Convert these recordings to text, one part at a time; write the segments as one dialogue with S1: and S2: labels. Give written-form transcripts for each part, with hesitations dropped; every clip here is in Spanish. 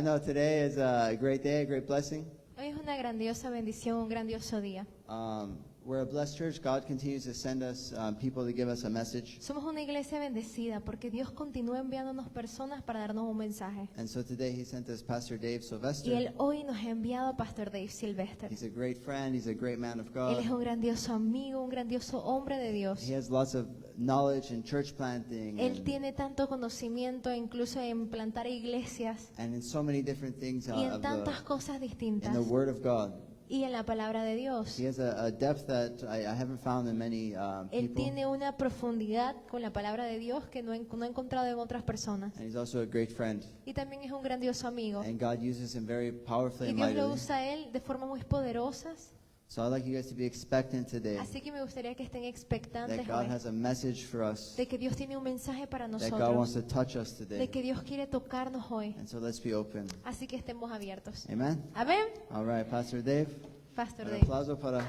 S1: No, today is a great day, a great blessing.
S2: Hoy es una grandiosa bendición, un grandioso día.
S1: We're a blessed church. God continues to send us people to give us a message.
S2: Somos una iglesia bendecida porque Dios continúa enviándonos personas para darnos un mensaje.
S1: And so today He sent us Pastor Dave
S2: Y
S1: Sylvester.
S2: Él hoy nos ha enviado a Pastor Dave Sylvester.
S1: He's a great friend. He's a great man of
S2: Él es
S1: God.
S2: un grandioso amigo, un grandioso hombre de Dios.
S1: He has lots of knowledge in church planting
S2: Él tiene tanto conocimiento incluso en plantar iglesias
S1: and in so many different things
S2: y en tantas cosas
S1: in
S2: distintas
S1: the Word of God.
S2: y en la palabra de Dios.
S1: He has a depth that I haven't found in many
S2: Él
S1: people.
S2: tiene una profundidad con la palabra de Dios que no he encontrado en otras personas.
S1: And he's also a great friend.
S2: Y también es un grandioso amigo.
S1: And God uses him very powerfully
S2: Y
S1: and
S2: Dios lo
S1: mightily.
S2: usa a él de forma muy poderosa.
S1: So I'd like you guys to be expectant today
S2: Así que me gustaría que estén
S1: that
S2: expectantes
S1: God
S2: hoy
S1: has a message for us,
S2: de que Dios tiene un mensaje para
S1: that God wants
S2: nosotros,
S1: to touch us
S2: de
S1: today.
S2: que Dios quiere tocarnos hoy.
S1: And so let's be open.
S2: Así que estemos abiertos.
S1: Amen?
S2: Amén.
S1: All right, Pastor Dave.
S2: Pastor
S1: Un
S2: Dave.
S1: aplauso para...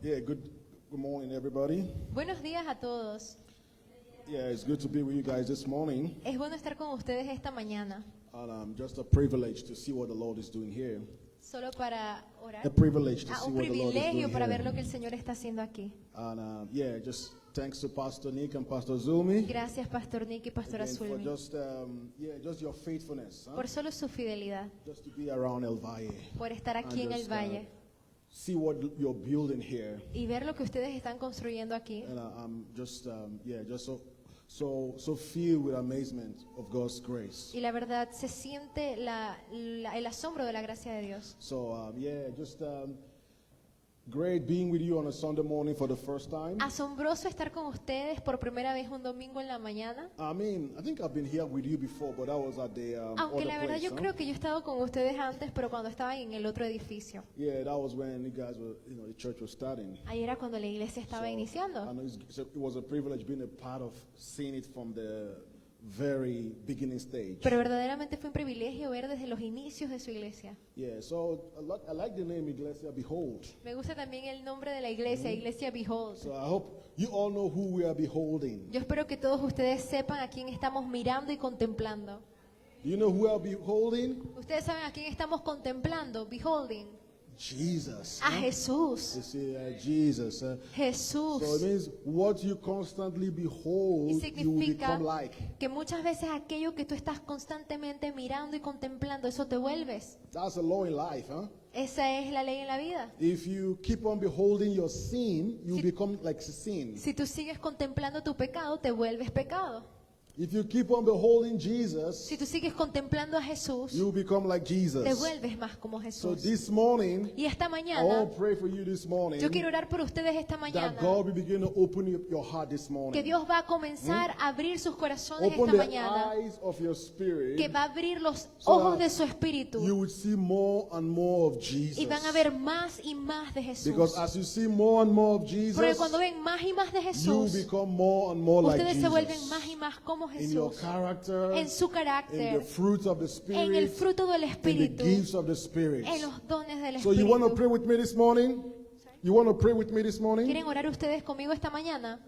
S3: Good morning, everybody.
S2: Buenos días a todos.
S3: Yeah, it's good to be with you guys this morning,
S2: Es bueno estar con ustedes esta mañana,
S3: and just a privilege to see what the Lord is doing here.
S2: solo para orar.
S3: A privilege to see
S2: Un
S3: what the Lord is doing
S2: privilegio para ver lo que
S3: here.
S2: el Señor está haciendo aquí.
S3: And just thanks to Pastor Nick and Pastor Zumi
S2: Gracias, Pastor Nick y Pastora
S3: again for
S2: Zulmi,
S3: just your faithfulness,
S2: por solo su fidelidad,
S3: just to be around El Valle,
S2: por estar aquí en
S3: And
S2: el
S3: just,
S2: valle
S3: see what you're building here.
S2: y ver lo que ustedes están construyendo aquí.
S3: And I'm just so filled with amazement of God's grace.
S2: Y la verdad, se siente el asombro de la gracia de Dios.
S3: So great being with you on a Sunday morning for the first time.
S2: Asombroso estar con ustedes por primera vez un domingo en la mañana.
S3: I think I've been here with you before, but that was at the
S2: Aunque
S3: other
S2: la verdad
S3: place,
S2: yo creo que yo he estado con ustedes antes, pero cuando estaban en el otro edificio.
S3: Yeah, that was when you guys were, the church was starting.
S2: Ahí era cuando la iglesia estaba
S3: I
S2: iniciando.
S3: know it was a privilege being a part of seeing it from the very beginning stage.
S2: Pero verdaderamente fue un privilegio ver desde los inicios de su iglesia.
S3: Yeah, so I like the name Iglesia Behold.
S2: Me gusta también el nombre de la iglesia, Iglesia Behold.
S3: So I hope you all know who we are beholding.
S2: Yo espero que todos ustedes sepan a quién estamos mirando y contemplando.
S3: Do you know who we are beholding?
S2: Ustedes saben a quién estamos contemplando, beholding.
S3: Jesus.
S2: A Jesús.
S3: You see, Jesus.
S2: Jesús.
S3: So it means what you constantly behold,
S2: Y
S3: you will
S2: significa
S3: become like.
S2: que muchas veces aquello que tú estás constantemente mirando y contemplando, eso te vuelves.
S3: That's a law in life, huh?
S2: Esa es la ley en la vida.
S3: If you keep on beholding your sin, you
S2: Si-
S3: become like sin.
S2: Si tú sigues contemplando tu pecado, te vuelves pecado.
S3: If you keep on beholding Jesus,
S2: Si tú sigues contemplando a Jesús,
S3: you become like
S2: te
S3: Jesus.
S2: vuelves más como
S3: So
S2: Jesús.
S3: this morning,
S2: Y esta
S3: I want
S2: mañana,
S3: to pray for you this morning
S2: yo quiero orar por ustedes esta
S3: that
S2: mañana,
S3: God will begin to open your heart this
S2: que
S3: morning.
S2: Dios va a comenzar a abrir sus corazones
S3: Open
S2: esta
S3: the
S2: mañana,
S3: eyes of your spirit
S2: que va a abrir los
S3: so
S2: ojos
S3: that
S2: de su
S3: you
S2: espíritu
S3: would see more and more of Jesus.
S2: y van a ver más y más de
S3: Because
S2: Jesús.
S3: as you see more and more of
S2: Porque
S3: Jesus,
S2: cuando ven más y más de
S3: you
S2: Jesús,
S3: become more and more like
S2: ustedes se vuelven
S3: Jesus.
S2: más y más como
S3: In your
S2: Jesús,
S3: character,
S2: en su
S3: in the
S2: carácter,
S3: fruits of the
S2: en el
S3: Spirit,
S2: fruto del
S3: in the
S2: Espíritu,
S3: gifts of the Spirit.
S2: en los dones del
S3: So you want to
S2: Espíritu.
S3: pray with me this morning? You want to pray with me this morning?
S2: ¿Quieren orar ustedes conmigo esta mañana?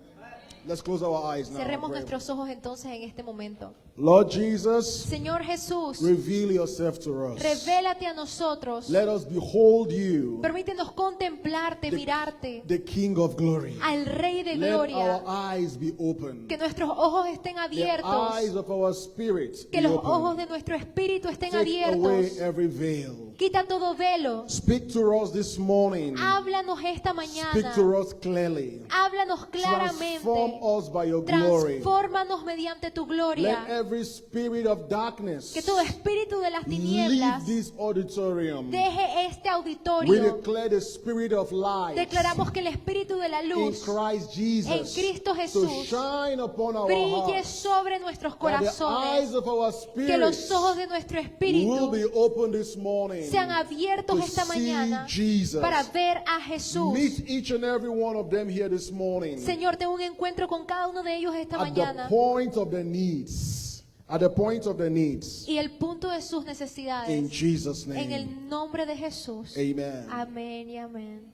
S3: Let's close our eyes now. and
S2: Cerremos
S3: pray.
S2: nuestros ojos entonces en este momento.
S3: Lord Jesus,
S2: Señor Jesús,
S3: reveal yourself to us.
S2: revélate a nosotros.
S3: Let us behold you,
S2: Permítenos contemplarte, mirarte,
S3: the King of glory.
S2: al Rey de
S3: Let
S2: gloria.
S3: our eyes be open.
S2: Que nuestros ojos estén
S3: The
S2: abiertos.
S3: eyes of our spirit
S2: Que
S3: be
S2: los
S3: open.
S2: ojos de nuestro espíritu estén
S3: Take away
S2: abiertos.
S3: every veil.
S2: Quita todo velo.
S3: Speak to us this morning.
S2: Háblanos esta
S3: Speak
S2: mañana.
S3: to us clearly.
S2: Háblanos claramente.
S3: Transform us by your glory.
S2: Transfórmanos mediante tu
S3: Let
S2: gloria.
S3: every spirit of darkness
S2: Que todo espíritu de las
S3: leave
S2: tinieblas
S3: this auditorium.
S2: deje este
S3: We
S2: auditorio.
S3: declare the spirit of light
S2: Declaramos que el espíritu de la
S3: in
S2: luz
S3: Christ Jesus
S2: en Cristo
S3: to
S2: Jesús
S3: shine upon our
S2: brille
S3: hearts.
S2: sobre nuestros
S3: That the eyes
S2: corazones.
S3: of our
S2: Que los
S3: spirits
S2: ojos de nuestro
S3: will
S2: espíritu
S3: be open this morning
S2: sean abiertos
S3: to
S2: esta
S3: see
S2: mañana
S3: Jesus.
S2: para ver a Jesús.
S3: Meet each and every one of them here this morning
S2: Señor, tengo un encuentro con cada uno de ellos esta
S3: at the
S2: mañana
S3: point of their needs. at the point of their needs.
S2: y el punto de sus
S3: In
S2: necesidades.
S3: Jesus'
S2: En
S3: name.
S2: el nombre de Jesús.
S3: Amen.
S2: Amén y amén.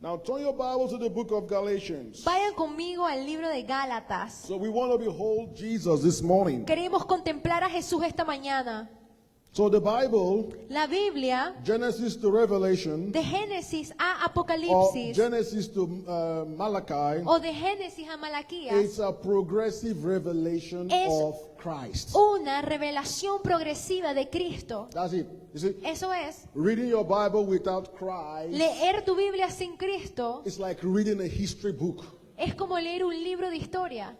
S3: Now turn your Bible to the book of Galatians.
S2: Vayan conmigo al libro de Gálatas.
S3: So we want to behold Jesus this morning.
S2: Queremos contemplar a Jesús esta mañana.
S3: So the Bible,
S2: La Biblia,
S3: Genesis to Revelation,
S2: de Génesis a
S3: or
S2: Apocalipsis,
S3: Genesis to Malachi,
S2: o de Génesis a Malaquías,
S3: it's a progressive revelation
S2: Es
S3: of Christ.
S2: una revelación progresiva de Cristo.
S3: That's it. You see,
S2: Eso es,
S3: reading your Bible without Christ,
S2: leer tu Biblia sin Cristo
S3: it's like reading a history book.
S2: es como leer un libro de historia.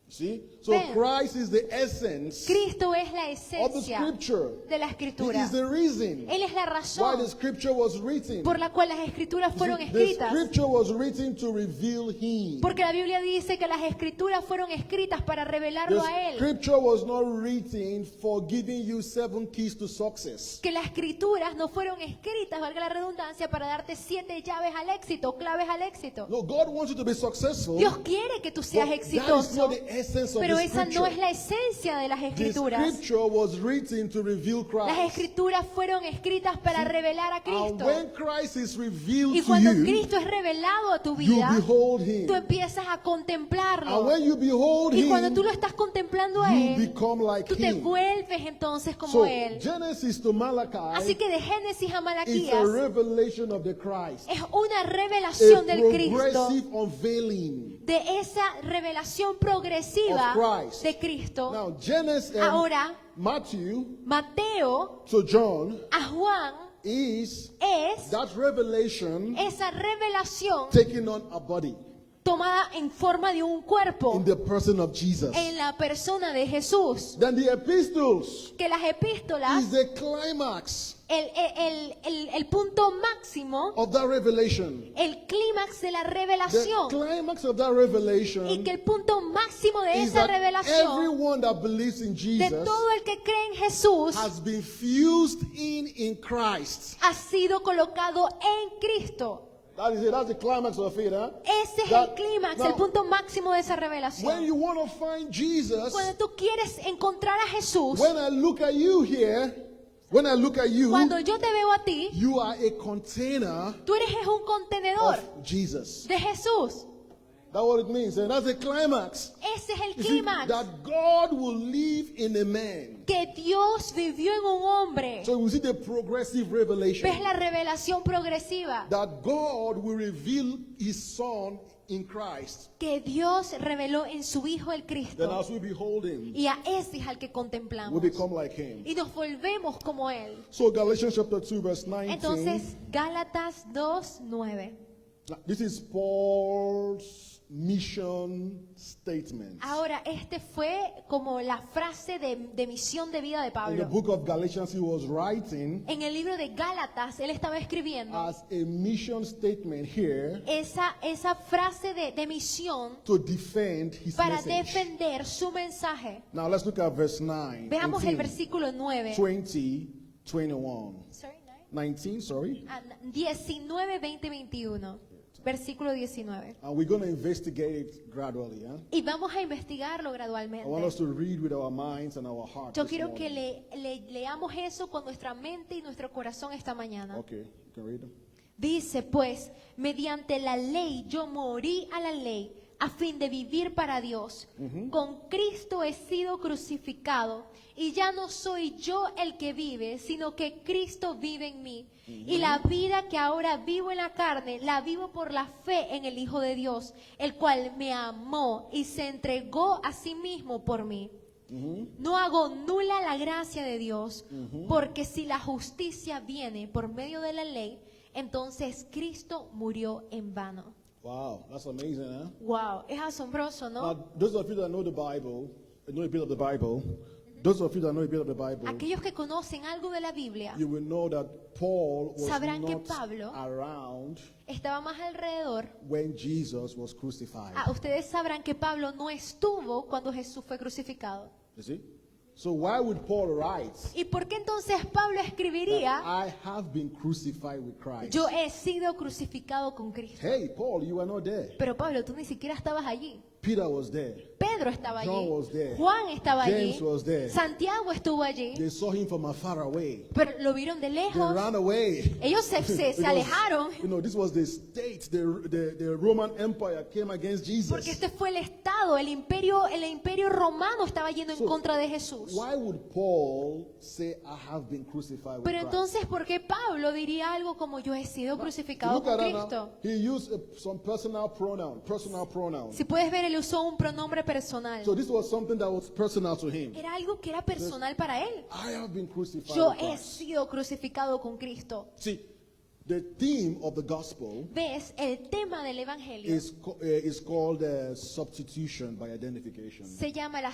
S3: See? So
S2: Vean.
S3: Christ is the essence
S2: Cristo es la
S3: of the
S2: esencia
S3: scripture.
S2: de la
S3: He
S2: escritura.
S3: is the reason
S2: Él es la
S3: why the
S2: razón
S3: scripture was written.
S2: por la cual las escrituras
S3: You
S2: fueron
S3: see, the
S2: escritas.
S3: scripture was written to reveal Him.
S2: Porque la Biblia dice que las escrituras fueron escritas para revelarlo a
S3: The
S2: Él.
S3: scripture was not written for giving you 7 keys to success.
S2: Que las escrituras no fueron escritas, valga la redundancia, para darte 7 llaves al éxito, claves al éxito.
S3: No, God wants you to be successful.
S2: Dios quiere que tú seas
S3: But that is
S2: exitoso,
S3: not the essence of
S2: pero
S3: the
S2: esa no es
S3: scripture.
S2: la esencia de las
S3: The
S2: escrituras.
S3: scripture was written to reveal
S2: Las
S3: Christ.
S2: escrituras fueron escritas para revelar a
S3: And
S2: Cristo.
S3: when Christ is revealed
S2: Y
S3: to
S2: cuando
S3: you,
S2: Cristo es revelado a tu
S3: you
S2: vida,
S3: behold Him.
S2: tú empiezas a
S3: And
S2: contemplarlo.
S3: when you behold
S2: Y cuando tú
S3: Him,
S2: lo estás contemplando a
S3: you
S2: Él,
S3: become like
S2: tú te
S3: Him.
S2: vuelves entonces como
S3: So
S2: Él.
S3: Genesis to
S2: Así
S3: Malachi
S2: que de Génesis a
S3: is a
S2: Malaquías
S3: revelation of the Christ.
S2: es una
S3: A
S2: revelación del Cristo,
S3: progressive unveiling
S2: de esa revelación progresiva
S3: of Christ.
S2: de Cristo.
S3: Now, Genesis,
S2: Ahora,
S3: Matthew
S2: Mateo
S3: to John
S2: a Juan
S3: is
S2: es
S3: that revelation
S2: esa revelación
S3: taking on a body
S2: tomada en forma de un cuerpo
S3: in the person of Jesus.
S2: en la persona de Jesús.
S3: Then the epistles
S2: Que las epístolas,
S3: is the climax
S2: el punto máximo,
S3: of that revelation.
S2: el clímax de la
S3: The
S2: revelación,
S3: climax of that revelation
S2: y que el punto máximo de
S3: is
S2: esa
S3: that
S2: revelación,
S3: everyone that believes in
S2: de
S3: Jesus
S2: todo el que cree en Jesús,
S3: has been fused in Christ.
S2: ha sido colocado en Cristo.
S3: That is it. That's the climax of it, huh?
S2: Ese es
S3: That-
S2: el clímax,
S3: now,
S2: el punto máximo de esa
S3: When
S2: revelación.
S3: you want to find Jesus,
S2: Cuando tú quieres encontrar a Jesús,
S3: when I look at you here, when I look at you,
S2: cuando yo te veo a ti,
S3: you are a container
S2: tú eres un contenedor
S3: of Jesus.
S2: de Jesús.
S3: That's what it means. And that's the climax.
S2: Ese es el
S3: You see,
S2: clímax.
S3: that God will live in a man.
S2: Que Dios vivió en un hombre.
S3: So we see the progressive revelation.
S2: Ves la revelación progresiva.
S3: That God will reveal His Son in Christ.
S2: Que Dios reveló en su Hijo el
S3: Then
S2: Cristo.
S3: as we behold Him,
S2: Y a ese es al que
S3: we
S2: contemplamos.
S3: become like Him.
S2: Y nos volvemos como Él.
S3: So Galatians chapter 2 verse 19.
S2: Entonces, Gálatas 2:9.
S3: This is Paul's mission statement.
S2: Ahora, este fue como la frase de misión de vida de
S3: In the
S2: Pablo.
S3: book of Galatians, he was writing
S2: En el libro de Gálatas, él estaba escribiendo
S3: as a mission statement here
S2: esa frase de misión
S3: to defend his
S2: para
S3: message.
S2: defender su mensaje.
S3: Now let's look at verse 9.
S2: Veamos el
S3: 18,
S2: versículo 9.
S3: 20, 21.
S2: Sorry,
S3: 19, sorry.
S2: 19, 20, 21. Versículo 19.
S3: And we're going to investigate it gradually. Huh?
S2: Y vamos a investigarlo
S3: I want us
S2: gradualmente.
S3: to read with our minds and our hearts.
S2: Yo
S3: this
S2: quiero que
S3: morning.
S2: leamos eso con nuestra mente y nuestro corazón esta mañana.
S3: Okay, you can read them.
S2: Dice pues, mediante la ley yo morí a la ley a fin de vivir para Dios. Con Cristo he sido crucificado y ya no soy yo el que vive, sino que Cristo vive en mí. Y la vida que ahora vivo en la carne, la vivo por la fe en el Hijo de Dios, el cual me amó y se entregó a sí mismo por mí. No hago nula la gracia de Dios, porque si la justicia viene por medio de la ley, entonces Cristo murió en vano.
S3: Wow, that's amazing, huh?
S2: Wow, es asombroso, ¿no?
S3: Now, those of you that know the Bible, know a bit of the Bible, those of you that know a bit of the Bible,
S2: Aquellos que conocen algo de la Biblia
S3: you will know that Paul was
S2: Sabrán que
S3: not
S2: Pablo
S3: around
S2: estaba más alrededor.
S3: when Jesus was crucified.
S2: Ustedes sabrán que Pablo no estuvo cuando Jesús fue crucificado.
S3: You see? So why would Paul write
S2: ¿Y por qué entonces Pablo
S3: that
S2: escribiría,
S3: I have been crucified with Christ?
S2: yo he sido crucificado con Cristo?
S3: Hey, Paul, you were not there.
S2: Pero Pablo, tú ni siquiera estabas allí.
S3: Peter was there.
S2: Pedro estaba
S3: John
S2: allí,
S3: was there.
S2: Juan estaba allí,
S3: James was there.
S2: Santiago estuvo allí,
S3: They saw him from afar away.
S2: pero lo vieron de
S3: They
S2: lejos.
S3: ran away.
S2: Ellos se
S3: Because,
S2: alejaron
S3: you know, this was the state, the Roman Empire came against Jesus.
S2: porque este fue el Estado, el imperio romano estaba yendo en
S3: So,
S2: contra de Jesús.
S3: Why would Paul say, I have been crucified with
S2: Pero
S3: Christ?
S2: entonces, ¿por qué Pablo diría algo como yo he sido crucificado
S3: Look
S2: con
S3: at that
S2: Cristo?
S3: now. He used some personal pronouns.
S2: Si puedes ver, él usó un pronombre personal.
S3: So this was something that was personal to him.
S2: Era algo que era personal para él.
S3: I have been crucified
S2: Yo
S3: with
S2: he
S3: Christ.
S2: sido crucificado con Cristo.
S3: See, the theme of the gospel
S2: ¿Ves? El tema del Evangelio
S3: is called substitution by identification. Is
S2: se llama la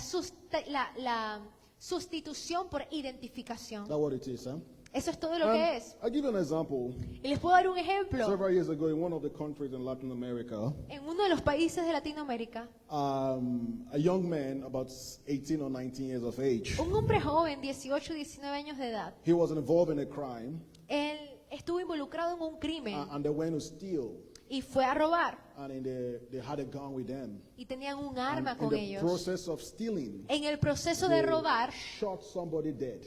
S2: sustitución por identificación.
S3: that what it is, huh?
S2: Eso es todo lo que es.
S3: I'll give you an example.
S2: Y les puedo dar un ejemplo.
S3: Several years ago, in one of the countries in Latin America,
S2: En uno de los países de Latinoamérica,
S3: a young man about 18 or 19 years of age,
S2: un hombre joven, 18 o 19 años de edad,
S3: he was involved in a crime,
S2: él estuvo involucrado en un crimen
S3: and they went to steal,
S2: y fue a robar.
S3: and they had a gun with them.
S2: Y tenían un arma
S3: And in
S2: con
S3: the
S2: ellos.
S3: process of stealing,
S2: En el proceso de
S3: they
S2: robar,
S3: shot somebody dead.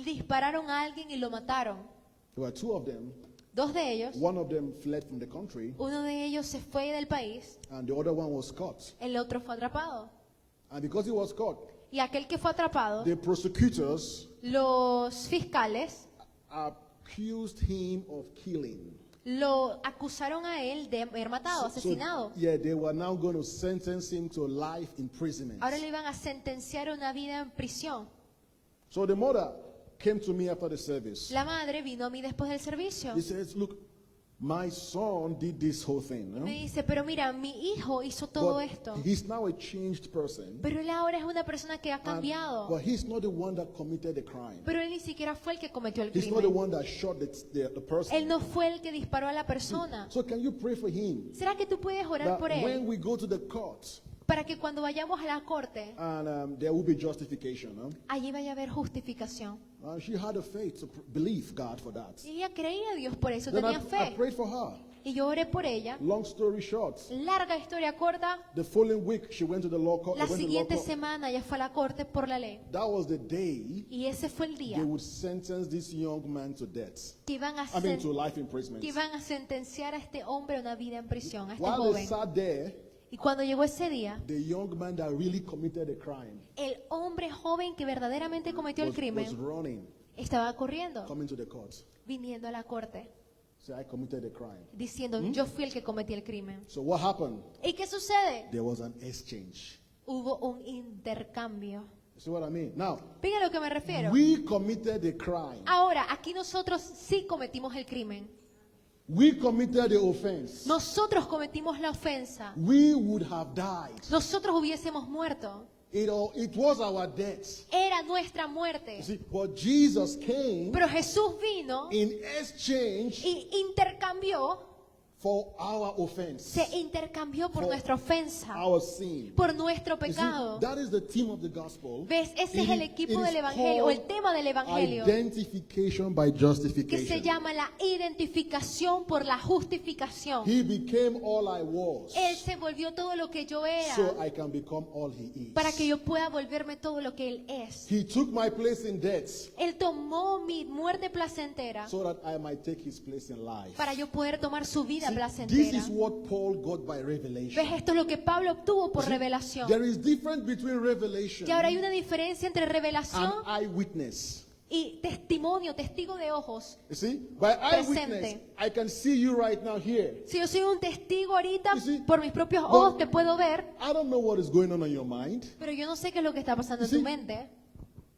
S2: dispararon a alguien y lo mataron.
S3: There were two of them.
S2: Dos de ellos,
S3: One of them fled from the country,
S2: uno de ellos se fue del país,
S3: and the other one was caught.
S2: el otro fue atrapado.
S3: And because he was caught,
S2: Y aquel que fue atrapado,
S3: the prosecutors
S2: los fiscales
S3: accused him of killing.
S2: lo acusaron a él de haber matado, asesinado.
S3: Yeah, they were now going to sentence him to life imprisonment.
S2: Ahora le iban a sentenciar a una vida en prisión.
S3: So the mother came to me after the service.
S2: La madre vino a mí después del servicio.
S3: He says, look, my son did this whole thing. No?
S2: Me dice, pero mira, mi hijo hizo todo
S3: But
S2: esto.
S3: he's now a changed person.
S2: Pero él ahora es una persona que ha
S3: And-
S2: cambiado.
S3: but he's not the one that committed the crime.
S2: Pero él ni siquiera fue el que cometió el
S3: He's not the
S2: crimen.
S3: one that shot the person.
S2: Él no fue el que disparó a la persona.
S3: So can you pray for him?
S2: ¿Será que tú puedes orar
S3: That
S2: por
S3: when
S2: él?
S3: we go to the court,
S2: Para que cuando vayamos a la corte,
S3: and there will be justification. No?
S2: allí vaya a haber justificación.
S3: She had a faith to believe God for that.
S2: Y ella creía a Dios por eso,
S3: Then
S2: tenía
S3: I
S2: fe.
S3: prayed for her.
S2: Y yo oré por ella.
S3: Long story short,
S2: Larga historia corta.
S3: the following week she went to the law court.
S2: La
S3: they went to the law
S2: siguiente
S3: court.
S2: semana ella fue a la corte por la ley.
S3: That was the day
S2: Y ese fue el día
S3: they would sentence this young man to death.
S2: que iban a,
S3: I mean, to
S2: sen-
S3: life imprisonment.
S2: que iban a sentenciar a este hombre a una vida en prisión, a este
S3: While they
S2: joven.
S3: sat there,
S2: Y cuando llegó ese día,
S3: the young man that really committed the crime
S2: el hombre joven que verdaderamente cometió el
S3: was
S2: crimen
S3: running,
S2: estaba corriendo,
S3: coming to the court.
S2: viniendo a la corte,
S3: Say, I committed the crime.
S2: diciendo, yo fui el que cometí el crimen.
S3: So what happened?
S2: ¿Y qué sucede?
S3: There was an exchange.
S2: Hubo un intercambio.
S3: You see what I mean? Now,
S2: ¿Ven a lo que me refiero?
S3: we committed the crime.
S2: Ahora, aquí nosotros sí cometimos el crimen.
S3: We committed the offense.
S2: Nosotros cometimos la ofensa.
S3: We would have died.
S2: Nosotros hubiésemos muerto.
S3: It was our death.
S2: Era nuestra
S3: You
S2: muerte.
S3: see, but Jesus came
S2: Pero Jesús vino
S3: in exchange
S2: y intercambió,
S3: for our offense,
S2: se intercambió por
S3: For
S2: nuestra ofensa,
S3: our sin.
S2: por nuestro
S3: You see,
S2: pecado.
S3: that is the theme of the gospel.
S2: ¿Ves? Ese
S3: It
S2: es el
S3: is-
S2: equipo
S3: it is
S2: del Evangelio, o el
S3: called
S2: tema del Evangelio,
S3: Identification by
S2: que se
S3: justification.
S2: llama la identificación por la justificación.
S3: He became all I was,
S2: Él se volvió todo lo que yo era,
S3: so I can become all he is.
S2: para que yo pueda volverme todo lo que Él es.
S3: He took my place in death,
S2: Él tomó mi muerte placentera
S3: so that I might take his place in life.
S2: para yo poder tomar su vida
S3: See, this
S2: placentera.
S3: is what Paul got by revelation.
S2: ¿Ves? Esto es lo que Pablo obtuvo por
S3: See,
S2: revelación.
S3: There is difference between revelation
S2: Que ahora hay una diferencia entre revelación
S3: and eyewitness.
S2: y testimonio, testigo de ojos.
S3: You see, by eyewitness,
S2: Presente.
S3: I can see you right now here.
S2: Si yo soy un testigo ahorita,
S3: You see,
S2: por mis propios
S3: but-
S2: ojos te puedo ver,
S3: I don't know what is going on in your mind.
S2: pero yo no sé qué es lo que está pasando en
S3: You
S2: tu
S3: see,
S2: mente.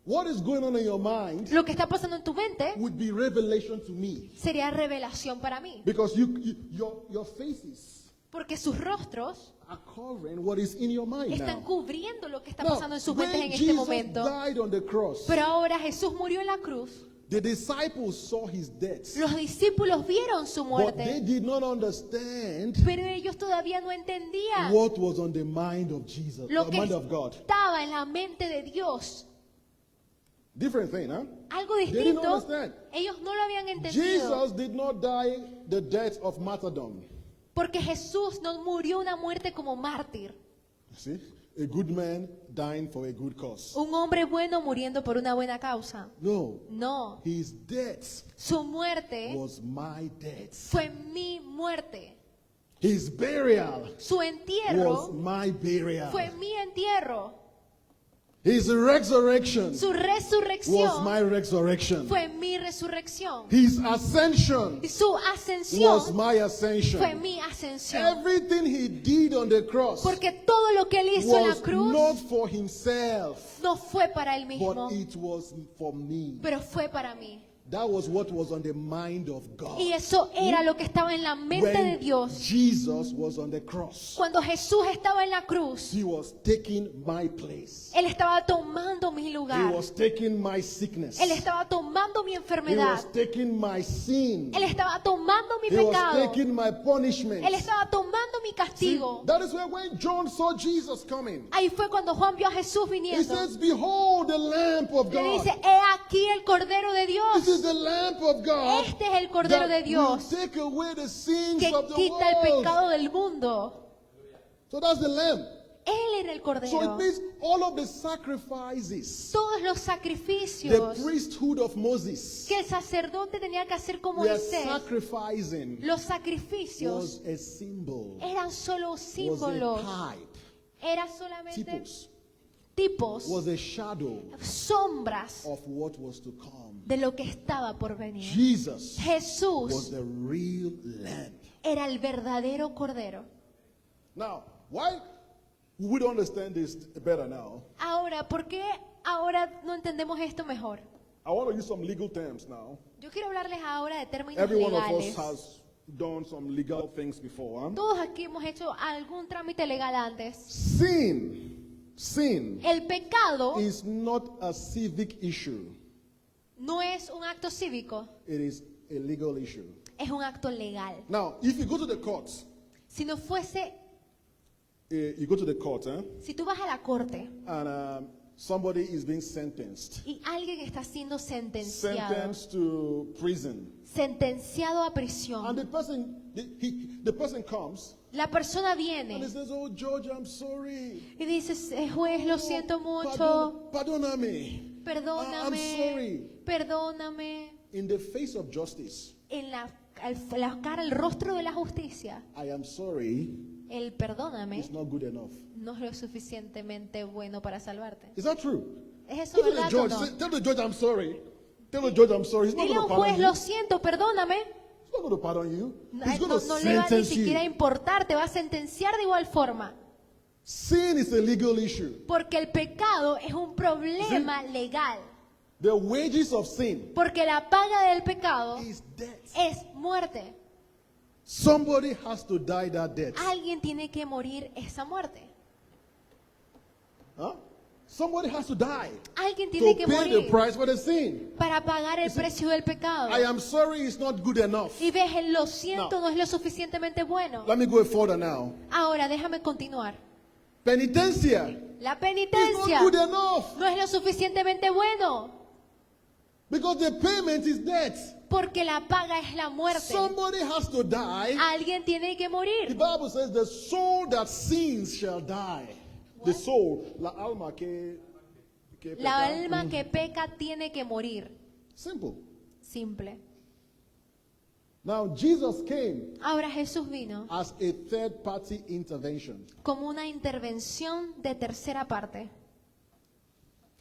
S3: What is going on in your mind
S2: Lo que está pasando en tu mente
S3: would be revelation to me.
S2: sería revelación para mí.
S3: Because your faces
S2: Porque sus rostros
S3: are covering what is in your mind
S2: están
S3: now.
S2: cubriendo lo que está
S3: Now,
S2: pasando en sus
S3: when
S2: mentes en este
S3: Jesus
S2: momento.
S3: died on the cross,
S2: Pero ahora Jesús murió en la cruz.
S3: the disciples saw his death,
S2: Los discípulos vieron su
S3: but they
S2: muerte,
S3: did not understand
S2: pero ellos todavía no entendían
S3: what was on the mind of Jesus,
S2: lo
S3: the
S2: que
S3: mind of God.
S2: estaba en la mente de Dios.
S3: Different thing, huh?
S2: Algo
S3: didn't
S2: distinto.
S3: understand.
S2: Ellos no lo habían entendido.
S3: Jesus did not die the death of martyrdom.
S2: Porque Jesús no murió una muerte como mártir.
S3: See? A good man dying for a good cause.
S2: Un hombre bueno muriendo por una buena causa.
S3: No.
S2: No,
S3: His death
S2: su muerte
S3: was my death.
S2: fue mi muerte.
S3: His burial
S2: Su
S3: was
S2: entierro
S3: my burial.
S2: fue mi entierro.
S3: His resurrection
S2: Su
S3: was
S2: resurrección
S3: my resurrection.
S2: fue mi resurrección.
S3: His ascension
S2: Y su
S3: was
S2: ascensión
S3: my
S2: fue
S3: ascension.
S2: mi ascensión.
S3: Everything he did on the cross
S2: Porque todo lo que él hizo en la
S3: was
S2: cruz
S3: not for himself,
S2: no fue para él mismo,
S3: but it was for me.
S2: pero fue para mí.
S3: That was what was on the mind of God.
S2: Y eso era lo que estaba en la mente de
S3: When
S2: Dios.
S3: Jesus was on the cross,
S2: Cuando Jesús estaba en la cruz,
S3: he was taking my place.
S2: él estaba tomando mi
S3: He
S2: lugar.
S3: was taking my sickness.
S2: Él estaba tomando mi
S3: He
S2: enfermedad.
S3: was taking my sin.
S2: Él estaba tomando mi
S3: He was
S2: pecado.
S3: taking my punishment.
S2: Él estaba tomando mi castigo.
S3: That is why when John saw Jesus coming,
S2: Ahí fue cuando Juan vio a Jesús
S3: he
S2: viniendo.
S3: says, "Behold the Lamb of
S2: Le dice,
S3: God.
S2: he aquí el Cordero de
S3: This
S2: Dios.
S3: is the Lamb of God
S2: Este es el Cordero de
S3: that will
S2: Dios
S3: take away the sins
S2: que
S3: of the
S2: quita el
S3: world."
S2: pecado del mundo.
S3: So that's the Lamb.
S2: Él era el
S3: So it
S2: Cordero.
S3: means all of the sacrifices,
S2: Todos los
S3: the
S2: sacrificios
S3: priesthood of Moses,
S2: que el sacerdote tenía que hacer como
S3: they are
S2: Moisés,
S3: sacrificing
S2: los sacrificios
S3: was a symbol,
S2: eran solo
S3: was
S2: símbolos,
S3: a type,
S2: era solamente
S3: typos,
S2: tipos,
S3: was a shadow
S2: sombras
S3: of what was to come.
S2: de lo que estaba por venir.
S3: Jesus was
S2: Jesús
S3: the real Lamb.
S2: era el verdadero Cordero.
S3: Now, why we don't understand this better now?
S2: Ahora, ¿por qué ahora no entendemos esto mejor?
S3: I want to use some legal terms now.
S2: Yo quiero hablarles ahora de términos
S3: Every one of us
S2: legales.
S3: has done some legal things before. Huh?
S2: Todos aquí hemos hecho algún trámite legal antes.
S3: Sin
S2: El pecado
S3: is not a civic issue.
S2: no es un acto cívico,
S3: It is a legal issue.
S2: es un acto legal.
S3: Now, if you go to the courts,
S2: Si no fuese,
S3: you go to the court,
S2: si tú vas a la corte
S3: and somebody is being sentenced,
S2: y alguien está siendo sentenciado,
S3: sentenced to prison,
S2: sentenciado a prisión,
S3: and the person comes
S2: la persona
S3: and he
S2: viene
S3: says, "Oh, George, I'm sorry.
S2: y dice, juez, lo siento mucho,
S3: Perdóname. I'm
S2: perdóname,
S3: sorry."
S2: perdóname.
S3: In the face of justice,
S2: En la cara, el rostro de la justicia,
S3: I am sorry
S2: el perdóname
S3: is not good enough.
S2: no es lo suficientemente bueno para salvarte.
S3: Is that true?
S2: ¿Es eso
S3: Go to the
S2: verdad o
S3: judge.
S2: no?
S3: Tell the judge I'm sorry. Tell the judge I'm sorry. He's not
S2: Dile a
S3: going to
S2: un juez,
S3: pardon
S2: lo
S3: you.
S2: siento, perdóname.
S3: He's not going to pardon you.
S2: No,
S3: He's going to
S2: no le va ni
S3: sentence
S2: siquiera a
S3: you.
S2: importar, te va a sentenciar de igual forma.
S3: Sin is a legal issue.
S2: Porque el pecado es un problema legal.
S3: The wages of sin
S2: Porque la paga del pecado
S3: is death.
S2: es muerte.
S3: Somebody has to die that death.
S2: Alguien tiene que morir esa muerte.
S3: Huh? Somebody has to die
S2: Alguien
S3: to
S2: tiene que
S3: pay the
S2: morir
S3: price for the sin.
S2: para pagar el precio del pecado.
S3: I am sorry is not good enough.
S2: Y ves, el lo siento
S3: No.
S2: no es lo suficientemente bueno.
S3: Let me go further now.
S2: Ahora, déjame continuar.
S3: Penitencia
S2: La
S3: is
S2: penitencia
S3: not good enough
S2: no es lo suficientemente bueno.
S3: because the payment is death.
S2: Porque la paga es la muerte.
S3: Somebody has to die.
S2: Alguien tiene que
S3: The
S2: morir.
S3: Bible says the soul that sins shall die. The soul, la alma que
S2: La
S3: peca.
S2: alma que peca tiene que morir.
S3: Simple.
S2: Simple.
S3: Now Jesus came
S2: Ahora Jesús vino
S3: as a third party intervention.
S2: como una intervención de tercera parte.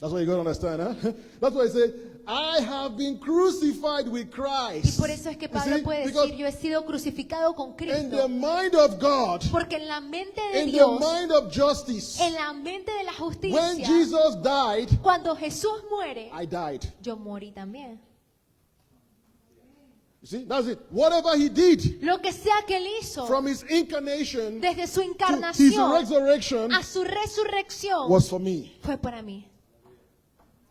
S3: That's what you got to understand, huh? That's why he said, I have been crucified with
S2: Y
S3: Christ.
S2: por eso es que
S3: You
S2: Pablo
S3: see?
S2: puede
S3: Because
S2: decir, yo he sido crucificado con
S3: in
S2: Cristo.
S3: the mind of God,
S2: Porque en la mente de
S3: in the
S2: Dios,
S3: mind of justice,
S2: en la mente de la
S3: when
S2: justicia,
S3: Jesus died,
S2: cuando Jesús muere,
S3: I died.
S2: yo morí también.
S3: You see, that's it. Whatever he did
S2: Lo que sea que él hizo,
S3: from his incarnation
S2: desde su
S3: to his
S2: encarnación
S3: resurrection
S2: a su resurrección,
S3: was for me.
S2: fue para mí.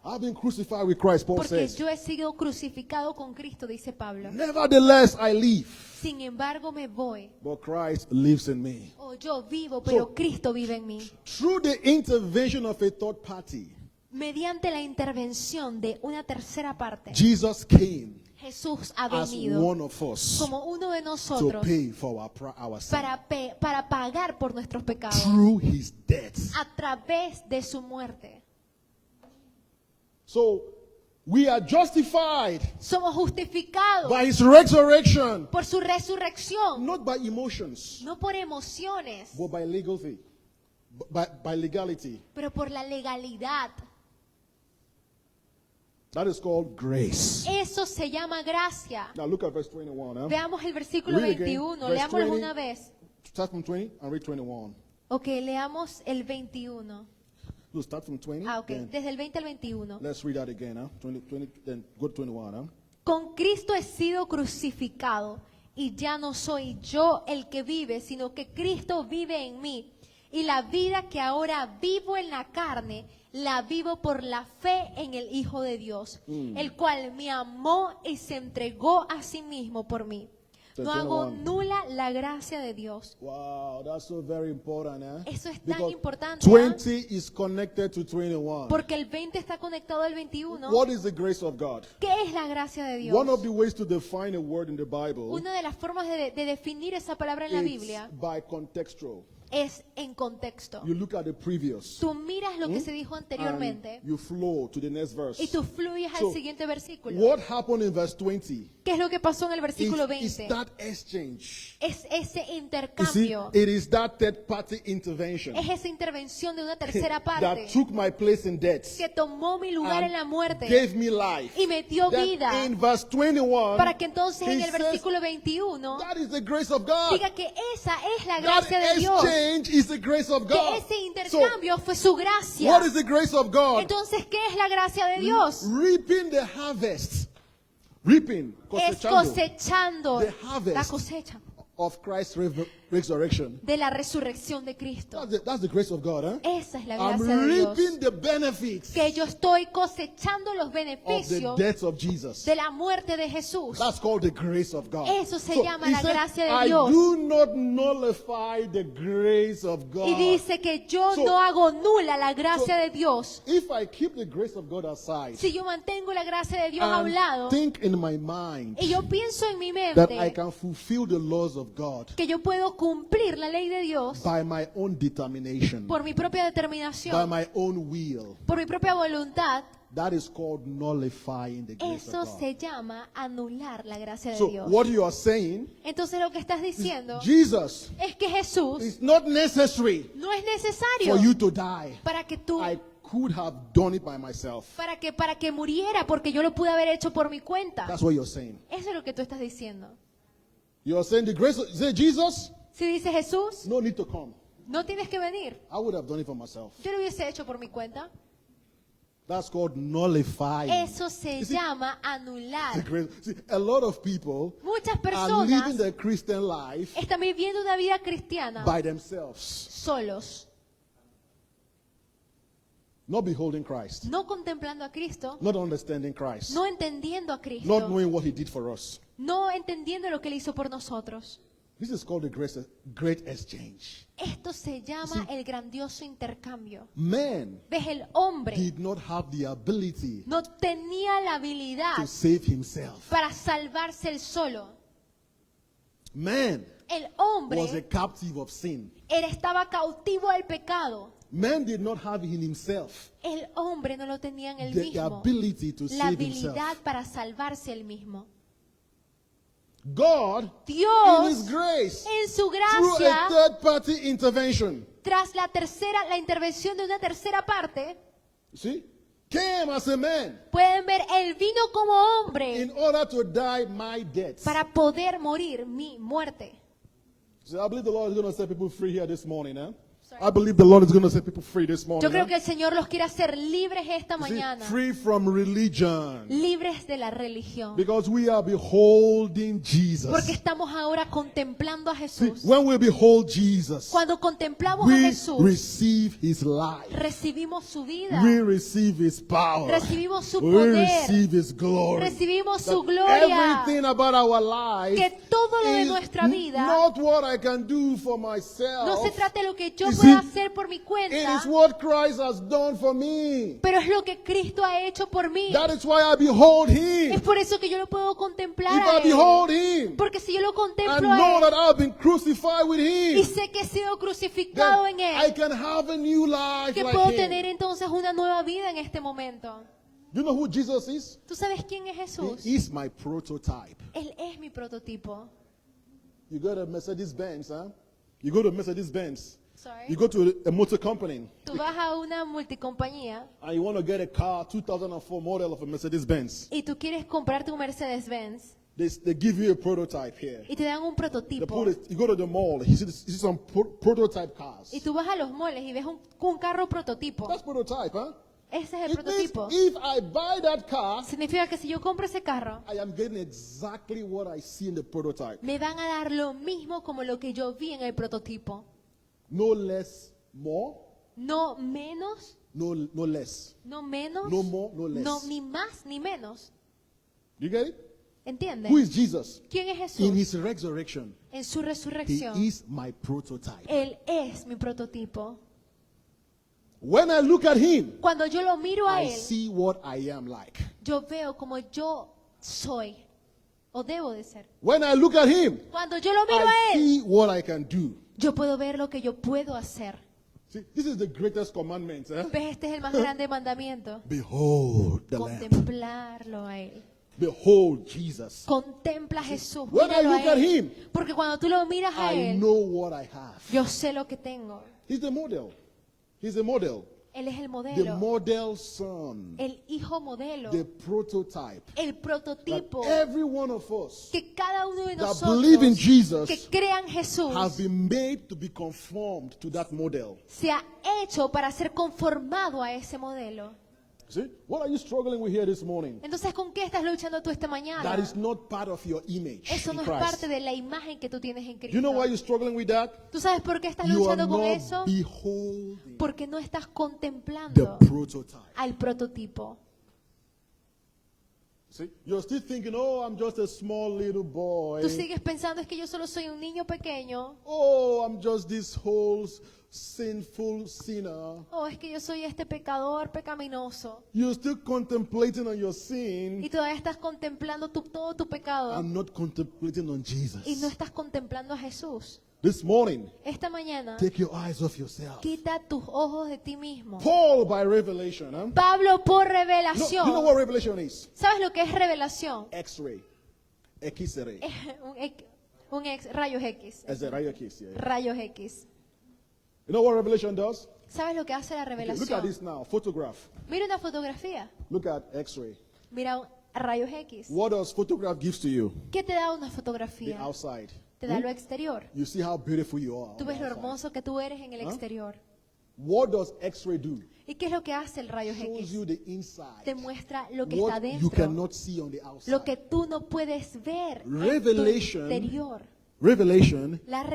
S3: I've been crucified with Christ, Paul
S2: Porque
S3: says.
S2: yo he sido crucificado con Cristo, dice Pablo.
S3: Nevertheless, I live,
S2: Sin embargo, me voy.
S3: but Christ lives in me.
S2: O yo vivo, pero
S3: So-
S2: Cristo vive en mí.
S3: Through the intervention of a third party,
S2: Mediante la intervención de una tercera parte,
S3: Jesus came
S2: Jesús ha
S3: as
S2: venido
S3: one of us
S2: como uno de
S3: to
S2: nosotros
S3: pay for our sin.
S2: para pagar por nuestros pecados
S3: Through his death.
S2: a través de su muerte.
S3: So we are justified
S2: Somos justificados
S3: by his resurrection,
S2: por su resurrección,
S3: not by emotions,
S2: no por emociones,
S3: but by legality. By legality.
S2: pero por la legalidad.
S3: That is called grace.
S2: Eso se llama gracia.
S3: Now look at verse 21. Huh?
S2: Veamos el versículo
S3: Read again.
S2: 21,
S3: Verse
S2: leámoslo
S3: 20.
S2: una vez.
S3: Start from 20 and read 21.
S2: Ok, leamos el 21.
S3: No, start from 20.
S2: Ah, ok,
S3: Then
S2: desde el 20 al 21.
S3: let's read that again. Huh? 20, then go to 21. Huh?
S2: Con Cristo he sido crucificado y ya no soy yo el que vive, sino que Cristo vive en mí. Y la vida que ahora vivo en la carne, la vivo por la fe en el Hijo de Dios, el cual me amó y se entregó a sí mismo por mí. No hago
S3: 21.
S2: nula la gracia de Dios.
S3: Wow, that's so very important. Eh?
S2: Eso es tan
S3: Because
S2: importante,
S3: 20 is connected to 21.
S2: porque el 20 está conectado al 21.
S3: What is the grace of God?
S2: ¿Qué es la gracia de Dios?
S3: One of the ways to define a word in the Bible
S2: Una de las formas de definir esa palabra en la
S3: is
S2: Biblia
S3: by contextual.
S2: es en contexto.
S3: You look at the previous
S2: Tú miras lo que se dijo
S3: and
S2: anteriormente
S3: you flow to the next
S2: y
S3: verse.
S2: tú fluyes al
S3: So,
S2: siguiente versículo.
S3: What happened in verse 20
S2: ¿Qué es lo que pasó en el versículo
S3: is
S2: 20?
S3: that exchange.
S2: Es ese
S3: You see,
S2: intercambio,
S3: it is that third party intervention
S2: es esa intervención de una tercera
S3: that
S2: parte
S3: took my place in death
S2: que tomó mi lugar en la
S3: and
S2: muerte
S3: gave me life.
S2: y me dio
S3: Then
S2: vida,
S3: in verse 21,
S2: para que entonces en
S3: he
S2: el
S3: says,
S2: versículo 21
S3: that is the grace of God.
S2: diga que esa es la
S3: That
S2: gracia de Dios,
S3: exchange is the grace of
S2: que
S3: God.
S2: ese intercambio fue su
S3: So,
S2: gracia.
S3: what is the grace of God?
S2: Entonces, ¿qué es la gracia de Dios?
S3: Reaping the harvest. Reaping,
S2: Es
S3: cosechando,
S2: cosechando
S3: the harvest
S2: la cosecha
S3: of Christ's resurrection.
S2: de la resurrección de Cristo.
S3: That's the grace of God, huh?
S2: Esa es la
S3: I'm
S2: gracia de Dios.
S3: reaping the benefits
S2: Que yo estoy cosechando los
S3: of the
S2: beneficios
S3: death of Jesus.
S2: de la muerte de Jesús.
S3: That's called the grace of God.
S2: Eso se llama
S3: he
S2: la
S3: said,
S2: gracia de
S3: I
S2: Dios.
S3: do not nullify the grace of God.
S2: Y dice que yo
S3: So-
S2: no hago nula la gracia de Dios.
S3: If I keep the grace of God aside
S2: Si yo mantengo la gracia de Dios a un
S3: and
S2: lado
S3: think in my mind
S2: y yo pienso en mi
S3: that I
S2: mente
S3: can fulfill the laws of God
S2: que yo puedo cumplir la ley de Dios
S3: by my own determination,
S2: por mi propia
S3: by
S2: determinación,
S3: my own will,
S2: por mi propia voluntad,
S3: that is called nullifying the grace
S2: eso
S3: of God.
S2: se llama anular la gracia de
S3: So
S2: Dios.
S3: what you are saying,
S2: Entonces lo que estás diciendo
S3: Jesus,
S2: es que Jesús
S3: it's not necessary
S2: no es
S3: for
S2: necesario
S3: you to die.
S2: para que tú
S3: I could have done it by myself.
S2: para que muriera, porque yo lo pude haber hecho por mi cuenta.
S3: That's what you're saying.
S2: Eso es lo que tú estás diciendo.
S3: You're saying the grace of, say Jesus,
S2: Si dice Jesús,
S3: no need to come.
S2: no tienes que venir.
S3: I would have done it for myself.
S2: Yo lo hubiese hecho por mi cuenta.
S3: That's called nullifying.
S2: Eso se
S3: You see,
S2: llama
S3: the
S2: anular.
S3: grace. See, a lot of people
S2: Muchas
S3: are living
S2: personas
S3: their Christian life
S2: están viviendo una vida cristiana
S3: by themselves,
S2: solos,
S3: not beholding Christ,
S2: no contemplando a Cristo,
S3: not understanding Christ,
S2: no entendiendo a
S3: not
S2: Cristo,
S3: knowing what He did for us.
S2: no entendiendo lo que Él hizo por nosotros.
S3: This is called the great exchange.
S2: Esto se llama el grandioso intercambio.
S3: Man
S2: ¿Ves? El hombre
S3: did not have the ability
S2: no tenía la habilidad
S3: to save himself.
S2: para salvarse él solo.
S3: Man
S2: El
S3: was a
S2: hombre
S3: captive of sin.
S2: estaba cautivo del pecado.
S3: Man did not have in himself
S2: El hombre no lo tenía en él
S3: the
S2: mismo.
S3: ability to
S2: La
S3: save
S2: habilidad
S3: himself.
S2: para salvarse él mismo.
S3: God, in His
S2: Dios,
S3: grace,
S2: en su
S3: through a
S2: gracia,
S3: third-party intervention,
S2: tras la intervención de una tercera parte,
S3: see, came as a man
S2: pueden ver, él vino como hombre
S3: in order to die my death.
S2: para poder morir mi muerte.
S3: So I believe the Lord is going to set people free here this morning. Eh?
S2: Sorry.
S3: I believe the Lord is going to set people free this morning.
S2: Yo creo
S3: eh?
S2: que el Señor los quiere hacer libres esta
S3: You see,
S2: mañana,
S3: free from religion.
S2: libres de la religión,
S3: Because we are beholding Jesus.
S2: porque estamos ahora contemplando a
S3: See,
S2: Jesús.
S3: when we behold Jesus,
S2: Cuando contemplamos a
S3: we
S2: Jesús,
S3: receive His life.
S2: recibimos su vida,
S3: We receive His power.
S2: recibimos su
S3: We
S2: poder,
S3: receive His glory.
S2: recibimos su
S3: That
S2: gloria,
S3: everything about our life
S2: que todo lo de
S3: is
S2: nuestra vida
S3: not what I can do for myself.
S2: no se trata de lo que yo
S3: It's
S2: pueda
S3: See,
S2: hacer por mi
S3: It
S2: cuenta,
S3: is what Christ has done for me.
S2: pero es lo que Cristo ha hecho por mí.
S3: That is why I behold
S2: Es
S3: him.
S2: por eso que yo lo puedo contemplar
S3: If
S2: a
S3: I behold
S2: Él.
S3: him
S2: Porque si yo lo
S3: and
S2: contemplo
S3: know
S2: a
S3: that
S2: Él
S3: I've been crucified with
S2: y
S3: him,
S2: sé que he sido crucificado en
S3: then I
S2: Él,
S3: can have a new life
S2: que
S3: like
S2: puedo
S3: him.
S2: tener entonces una nueva vida en este momento.
S3: You know who Jesus is?
S2: ¿Tú sabes quién es Jesús?
S3: He is my prototype.
S2: Él es mi prototipo.
S3: You go to Mercedes-Benz, huh? You go to Mercedes-Benz.
S2: Sorry.
S3: You go to a motor company
S2: Tú vas a una multicompañía
S3: and you want to get a car, 2004 model of a Mercedes-Benz.
S2: y tú quieres comprarte un Mercedes-Benz
S3: They give you a prototype here.
S2: y te dan un
S3: They
S2: prototipo.
S3: put it, you go to the mall, you see some prototype cars.
S2: Y tú vas a los moles y ves un carro prototipo.
S3: That's prototype, huh?
S2: Ese es el
S3: It means
S2: prototipo.
S3: if I buy that car,
S2: Significa que si yo compro ese carro,
S3: I am getting exactly what I see in the prototype.
S2: me van a dar lo mismo como lo que yo vi en el prototipo.
S3: No less, more,
S2: No menos,
S3: no less.
S2: no menos,
S3: No more, no less.
S2: no ni más ni menos.
S3: You get it?
S2: ¿Entiendes?
S3: Who is Jesus?
S2: ¿Quién es
S3: In
S2: Jesús?
S3: his resurrection,
S2: En su
S3: he
S2: resurrección,
S3: is my prototype.
S2: Él es mi prototipo.
S3: When I look at him,
S2: Cuando yo lo miro a
S3: I
S2: Él,
S3: see what I am like.
S2: yo veo como yo soy o debo de ser.
S3: When I look at him,
S2: Cuando yo lo miro a
S3: I
S2: Él,
S3: see what I can do.
S2: yo puedo ver lo que yo puedo hacer.
S3: See, this is the greatest commandment. Eh?
S2: ¿Ves? Este es el más grande mandamiento.
S3: Behold the Lamb.
S2: Contemplarlo a Él.
S3: Behold Jesus.
S2: Contempla a Jesús.
S3: When I
S2: Míralo
S3: look
S2: a
S3: at
S2: Él.
S3: him,
S2: Porque cuando tú lo miras a
S3: I
S2: Él,
S3: know what I have.
S2: yo sé lo que tengo.
S3: He's the model. He's the model.
S2: Él es el
S3: The
S2: modelo.
S3: model son.
S2: El hijo modelo.
S3: The prototype.
S2: El
S3: That
S2: prototipo.
S3: every one of us
S2: Que cada uno de
S3: that believe in
S2: nosotros
S3: Jesus
S2: que crean Jesús
S3: have been made to be conformed to that model.
S2: se ha hecho para ser conformado a ese modelo.
S3: See? What are you struggling with here this morning?
S2: Entonces, ¿con qué estás luchando tú esta mañana?
S3: That is not part of your image
S2: Eso
S3: in
S2: no es
S3: Christ.
S2: parte de la imagen que tú tienes en
S3: You know why
S2: Cristo.
S3: you're struggling with that?
S2: ¿Tú sabes por qué estás
S3: You are
S2: luchando con
S3: not
S2: eso?
S3: beholding
S2: Porque no estás
S3: the
S2: contemplando
S3: prototype.
S2: al prototipo.
S3: See? You're still thinking, oh, I'm just a small little boy.
S2: Tú sigues pensando es que yo solo soy un niño pequeño.
S3: Oh, I'm just this whole sinful sinner.
S2: O es que yo soy este pecador pecaminoso.
S3: You're still contemplating on your sin
S2: Y todavía estás contemplando todo tu pecado.
S3: and not contemplating on Jesus.
S2: Y no estás contemplando a Jesús.
S3: This morning,
S2: Esta mañana,
S3: take your eyes off yourself.
S2: quita tus ojos de ti mismo.
S3: Paul by revelation. Huh?
S2: Pablo por
S3: No,
S2: revelación.
S3: you know what revelation is?
S2: ¿Sabes lo que es revelación?
S3: X-ray. X-ray.
S2: Rayos X.
S3: As a rayo X, yeah.
S2: Rayos X.
S3: You know what revelation does?
S2: ¿Sabes lo que hace la
S3: Okay, look at
S2: revelación?
S3: this now. Photograph.
S2: Mira una fotografía.
S3: Look at X-ray.
S2: Mira rayos X.
S3: What does photograph gives to you?
S2: ¿Qué te da una
S3: The
S2: fotografía?
S3: outside.
S2: Te da lo exterior.
S3: You see how beautiful you are. on
S2: Tú
S3: the
S2: ves lo
S3: outside.
S2: hermoso que tú eres en el
S3: Huh?
S2: exterior.
S3: What does X-ray do?
S2: ¿Y qué es lo que hace el rayos
S3: Shows
S2: X?
S3: you the inside.
S2: Te muestra lo que está
S3: What you
S2: dentro.
S3: cannot see on the outside.
S2: Lo que tú no puedes ver en tu
S3: Revelation
S2: interior.
S3: Revelation
S2: La
S3: shows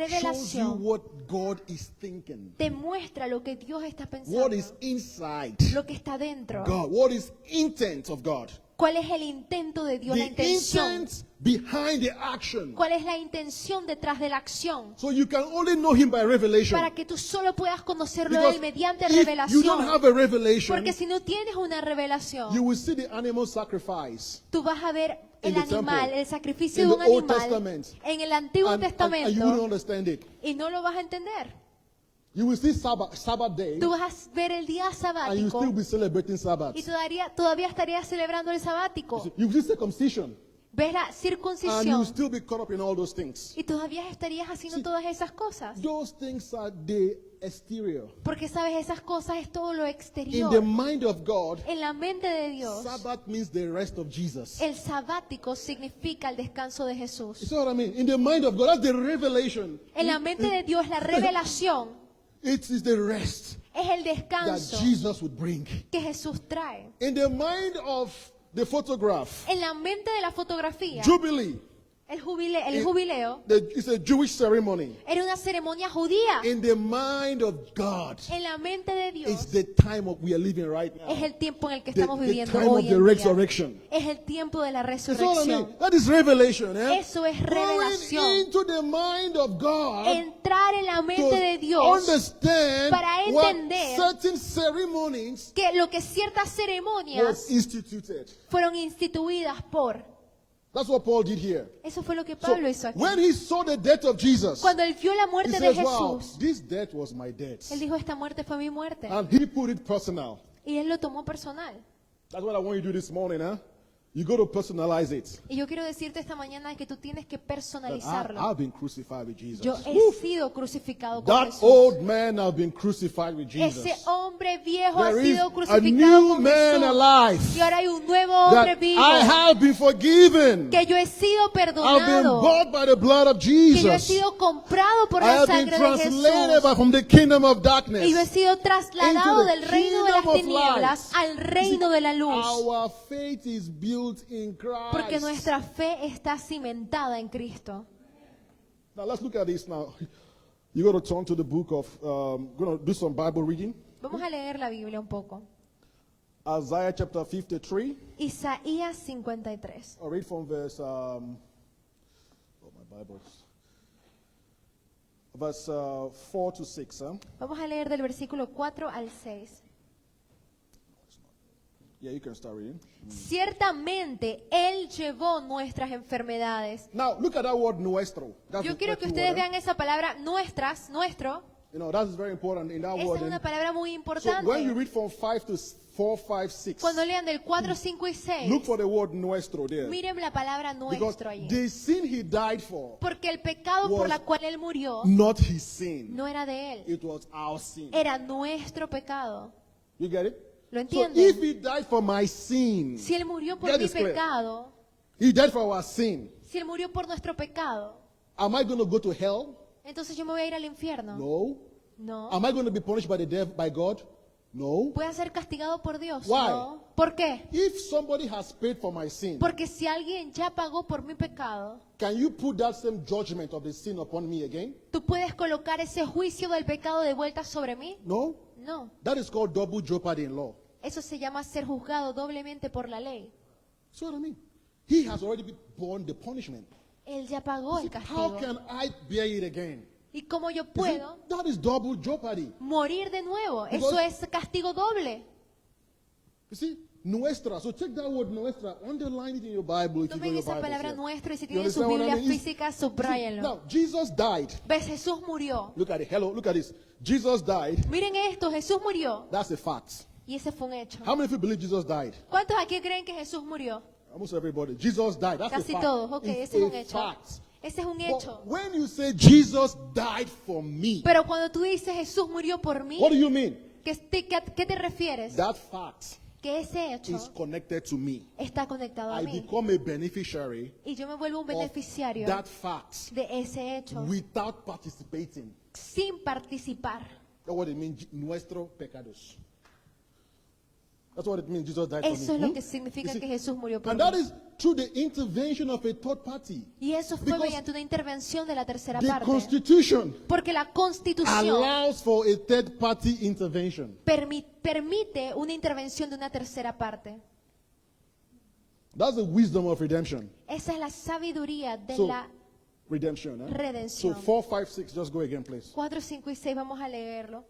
S3: you
S2: revelación
S3: what God is thinking.
S2: te muestra lo que Dios está
S3: What
S2: pensando.
S3: is inside
S2: Lo que está dentro.
S3: God. What is intent of God.
S2: ¿Cuál es el intento de Dios? La
S3: The
S2: intención.
S3: intent behind the action.
S2: ¿Cuál es la intención detrás de la acción?
S3: So you can only know him by revelation.
S2: Para que tú solo puedas conocerlo a
S3: Because
S2: Él mediante
S3: if you don't
S2: revelación.
S3: have a revelation,
S2: Porque si no tienes una
S3: you
S2: revelación,
S3: will see the animal sacrifice.
S2: tú vas a ver
S3: In
S2: el
S3: the
S2: animal,
S3: temple.
S2: el sacrificio
S3: In
S2: de un
S3: the Old
S2: animal
S3: Testament.
S2: en el Antiguo
S3: And you wouldn't
S2: Testamento
S3: understand it.
S2: y no lo vas a entender.
S3: You will see Sabbath day,
S2: Tú vas a ver el día
S3: and you
S2: sabático
S3: still be celebrating Sabbath.
S2: y todavía estarías celebrando el sabático.
S3: You will see circumcision,
S2: Ves la
S3: and you
S2: circuncisión
S3: will still be caught up in all those things.
S2: y todavía estarías haciendo
S3: Sí.
S2: todas esas cosas.
S3: Those things are the exterior.
S2: Porque sabes, esas cosas es todo lo
S3: In the
S2: exterior.
S3: mind of God,
S2: En la mente de Dios,
S3: Sabbath means the rest of Jesus.
S2: el sabático significa el descanso de
S3: You
S2: Jesús.
S3: see what I mean? In the mind of God, that's the revelation.
S2: En la mente de Dios, la revelación
S3: It is the rest
S2: es el
S3: that
S2: descanso
S3: Jesus would bring.
S2: que Jesús trae.
S3: In the mind of the photograph,
S2: En la mente de la fotografía,
S3: Jubilee
S2: El jubileo
S3: It's a Jewish ceremony.
S2: era una ceremonia judía.
S3: In the mind of God,
S2: En la mente de
S3: it's
S2: Dios
S3: the time of we are living right now.
S2: es el tiempo en el que
S3: The,
S2: estamos
S3: the
S2: viviendo
S3: time of
S2: hoy
S3: the
S2: en día.
S3: resurrection.
S2: Es el tiempo de la
S3: That's all I mean.
S2: resurrección.
S3: That is revelation. Eh?
S2: Eso es
S3: Going
S2: revelación.
S3: into the mind of God
S2: Entrar en la mente de
S3: to
S2: Dios
S3: understand
S2: para
S3: what
S2: entender
S3: certain ceremonies
S2: que lo que ciertas
S3: was
S2: ceremonias
S3: instituted.
S2: fueron instituidas por.
S3: That's what Paul did here.
S2: Eso fue lo que
S3: So
S2: Pablo hizo aquí.
S3: when he saw the death of Jesus,
S2: Cuando él vio la
S3: he
S2: muerte de
S3: says, wow,
S2: Jesús,
S3: this death was my death.
S2: él dijo, esta muerte fue mi muerte.
S3: And he put it personal.
S2: Y él lo tomó personal.
S3: That's what I want you to do this morning, huh? You got to personalize it.
S2: Y yo quiero decirte esta mañana que tú tienes que
S3: That
S2: personalizarlo.
S3: I've been crucified with Jesus.
S2: Yo he sido crucificado con
S3: That
S2: Jesús.
S3: old man have been crucified with Jesus.
S2: Ese hombre viejo ha
S3: There is
S2: sido
S3: a
S2: crucificado
S3: new
S2: con
S3: man
S2: Jesús.
S3: alive.
S2: Y ahora hay un nuevo hombre
S3: That
S2: vivo.
S3: I have been forgiven.
S2: Que yo he sido
S3: I've been
S2: perdonado.
S3: bought by the blood of
S2: Que yo he
S3: Jesus.
S2: sido comprado por
S3: I
S2: la
S3: have been
S2: sangre de
S3: translated
S2: Jesús.
S3: from the kingdom of darkness
S2: Y yo he sido trasladado
S3: into the
S2: del reino de las
S3: kingdom of
S2: tinieblas
S3: light.
S2: al reino de la luz.
S3: Our faith is built in Christ.
S2: Porque nuestra fe está cimentada en Cristo.
S3: Now let's look at this now. You're going to turn to the book of, going to do some Bible reading.
S2: Vamos a leer la Biblia un poco.
S3: Isaiah chapter 53.
S2: Isaías 53.
S3: I'll read from verse, oh my Bible's, verse 4 to 6. Huh?
S2: Vamos a leer del versículo 4 al 6.
S3: Yeah, you can start reading.
S2: Ciertamente Él llevó nuestras enfermedades.
S3: Now, look at that word nuestro. That's
S2: Yo
S3: the
S2: quiero que
S3: key
S2: ustedes
S3: word,
S2: vean esa palabra nuestras, nuestro.
S3: You know, that's very important in that
S2: Esa
S3: word.
S2: es una palabra muy
S3: So when you
S2: importante.
S3: read from 5 to 4, 5, 6,
S2: Cuando lean del 4, 5 y 6,
S3: look for the word nuestro there.
S2: miren la palabra
S3: Because
S2: nuestro allí.
S3: the sin he died for,
S2: Porque el pecado por
S3: was
S2: la cual Él murió
S3: not his sin.
S2: no era de Él,
S3: It was our sin.
S2: era nuestro pecado.
S3: You get it?
S2: ¿Lo
S3: So
S2: entienden?
S3: if he died for my sin,
S2: Si Él murió por
S3: Get
S2: mi
S3: this clear.
S2: pecado,
S3: he died for our sin.
S2: si Él murió por nuestro pecado,
S3: Am I going to go to hell?
S2: entonces yo me voy a ir al infierno.
S3: No.
S2: No.
S3: Am I going to be punished by the devil, by God? No.
S2: ¿Voy a ser castigado por Dios?
S3: Why?
S2: No. ¿Por qué?
S3: If somebody has paid for my sin,
S2: Porque si alguien ya pagó por mi pecado,
S3: can you put that same judgment of the sin upon me again?
S2: ¿tú puedes colocar ese juicio del pecado de vuelta sobre mí?
S3: No.
S2: No.
S3: That is called double jeopardy in law.
S2: Eso se llama ser juzgado doblemente por la ley.
S3: That's what I mean. He has already borne the punishment.
S2: Él ya pagó el
S3: How
S2: castigo.
S3: can I bear it again?
S2: ¿Y cómo yo
S3: You see,
S2: puedo
S3: that is double jeopardy.
S2: morir de nuevo? Eso
S3: Because-
S2: es castigo doble.
S3: You see, nuestra. So take that word nuestra, underline it in your Bible if you
S2: Tomen
S3: know your
S2: esa
S3: Bible.
S2: palabra nuestro y si
S3: You
S2: tienen su
S3: understand what I
S2: Biblia
S3: mean? It's-
S2: física,
S3: see,
S2: subrayenlo.
S3: now, Jesus died.
S2: ¿Ves? Jesús murió.
S3: Look at it. Hello, look at this. Jesus died.
S2: Miren esto, Jesús murió.
S3: That's a fact.
S2: Y ese fue un hecho.
S3: How many of you believe Jesus died?
S2: ¿Cuántos aquí creen que Jesús murió?
S3: Almost everybody. Jesus died. That's
S2: Casi
S3: a fact.
S2: todos. Ok,
S3: It's
S2: ese es un
S3: a
S2: hecho.
S3: fact.
S2: Ese es un
S3: But
S2: hecho.
S3: when you say Jesus died for me,
S2: Pero cuando tú dices Jesús murió por mí,
S3: what do you mean?
S2: ¿qué te refieres?
S3: That fact
S2: Que ese hecho
S3: is connected to me.
S2: está conectado a
S3: I
S2: mí.
S3: become a beneficiary
S2: Y yo me vuelvo un
S3: of
S2: beneficiario
S3: that fact
S2: de ese hecho
S3: without participating.
S2: sin participar.
S3: That's what it means, nuestro pecados. That's what it means, Jesus died
S2: Eso
S3: for
S2: es
S3: me.
S2: lo que significa
S3: You see,
S2: que Jesús murió por
S3: and that
S2: mí.
S3: is through the intervention of a third party.
S2: Y eso fue
S3: Because
S2: mediante una intervención de la tercera
S3: The
S2: parte.
S3: Constitution
S2: Porque la Constitución
S3: allows for a third party intervention.
S2: permite una intervención de una tercera parte.
S3: That's the wisdom of redemption.
S2: Esa es la sabiduría de
S3: So,
S2: la
S3: redemption. Huh?
S2: redención.
S3: So 4, 5, 6, just go again, please.
S2: 4, 5 y 6, vamos a leerlo.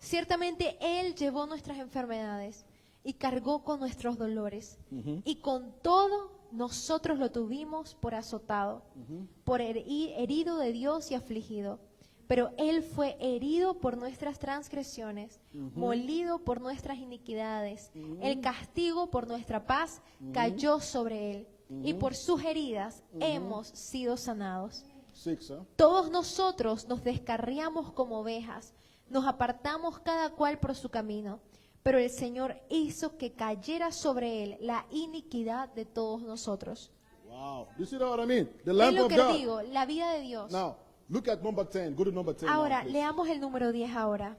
S2: Ciertamente Él llevó nuestras enfermedades y cargó con nuestros dolores. Y con todo nosotros lo tuvimos por azotado, por herido de Dios y afligido. Pero Él fue herido por nuestras transgresiones, molido por nuestras iniquidades. El castigo por nuestra paz cayó sobre Él. Y por sus heridas hemos sido sanados.
S3: 6, huh?
S2: Todos nosotros nos descarriamos como ovejas, nos apartamos cada cual por su camino, pero el Señor hizo que cayera sobre él la iniquidad de todos nosotros.
S3: Wow. You see what I mean? The
S2: Es
S3: Lamb
S2: lo
S3: of
S2: que
S3: God.
S2: digo, la vida de Dios.
S3: Now, look at number 10. Go to number 10.
S2: Ahora,
S3: now, please.
S2: leamos el número 10 ahora.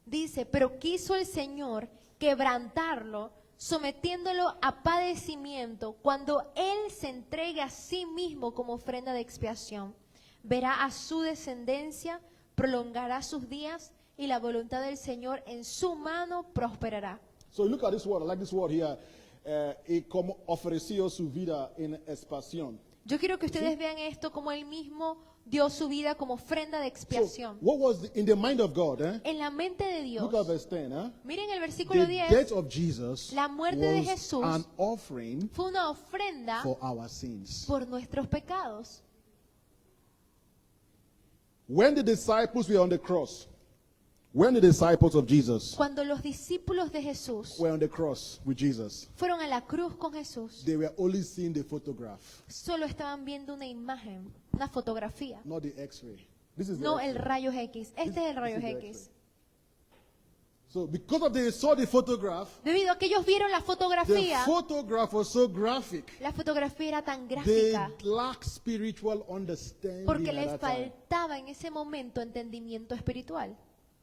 S2: Dice, pero quiso el Señor quebrantarlo sometiéndolo a padecimiento, cuando Él se entregue a sí mismo como ofrenda de expiación. Verá a su descendencia, prolongará sus días, y la voluntad del Señor en su mano prosperará.
S3: So look at this word. I like this word here. Y como ofreció su vida en expiación.
S2: Yo quiero que ustedes vean esto como Él mismo dio su vida como ofrenda de
S3: So
S2: expiación.
S3: what was in the mind of God?
S2: En la mente de Dios,
S3: Look at verse 10.
S2: miren el versículo
S3: The
S2: 10,
S3: death of Jesus
S2: la muerte de
S3: was
S2: Jesús
S3: an offering
S2: fue una ofrenda
S3: for our sins.
S2: por nuestros pecados.
S3: When the disciples were on the cross, when the disciples of Jesus
S2: Cuando los discípulos de Jesús
S3: were on the cross with Jesus,
S2: fueron a la cruz con Jesús,
S3: they were only seeing the photograph,
S2: solo estaban viendo una imagen, una fotografía,
S3: not the X-ray. This is the
S2: no
S3: X-ray.
S2: el rayos X. Este es el rayos
S3: This is the
S2: X.
S3: X-ray. So because of they saw the photograph,
S2: Debido a que ellos vieron la
S3: the
S2: fotografía,
S3: photograph was so graphic.
S2: la fotografía era tan
S3: They
S2: gráfica
S3: lacked spiritual understanding
S2: porque
S3: at
S2: les
S3: that time.
S2: faltaba en ese momento entendimiento espiritual.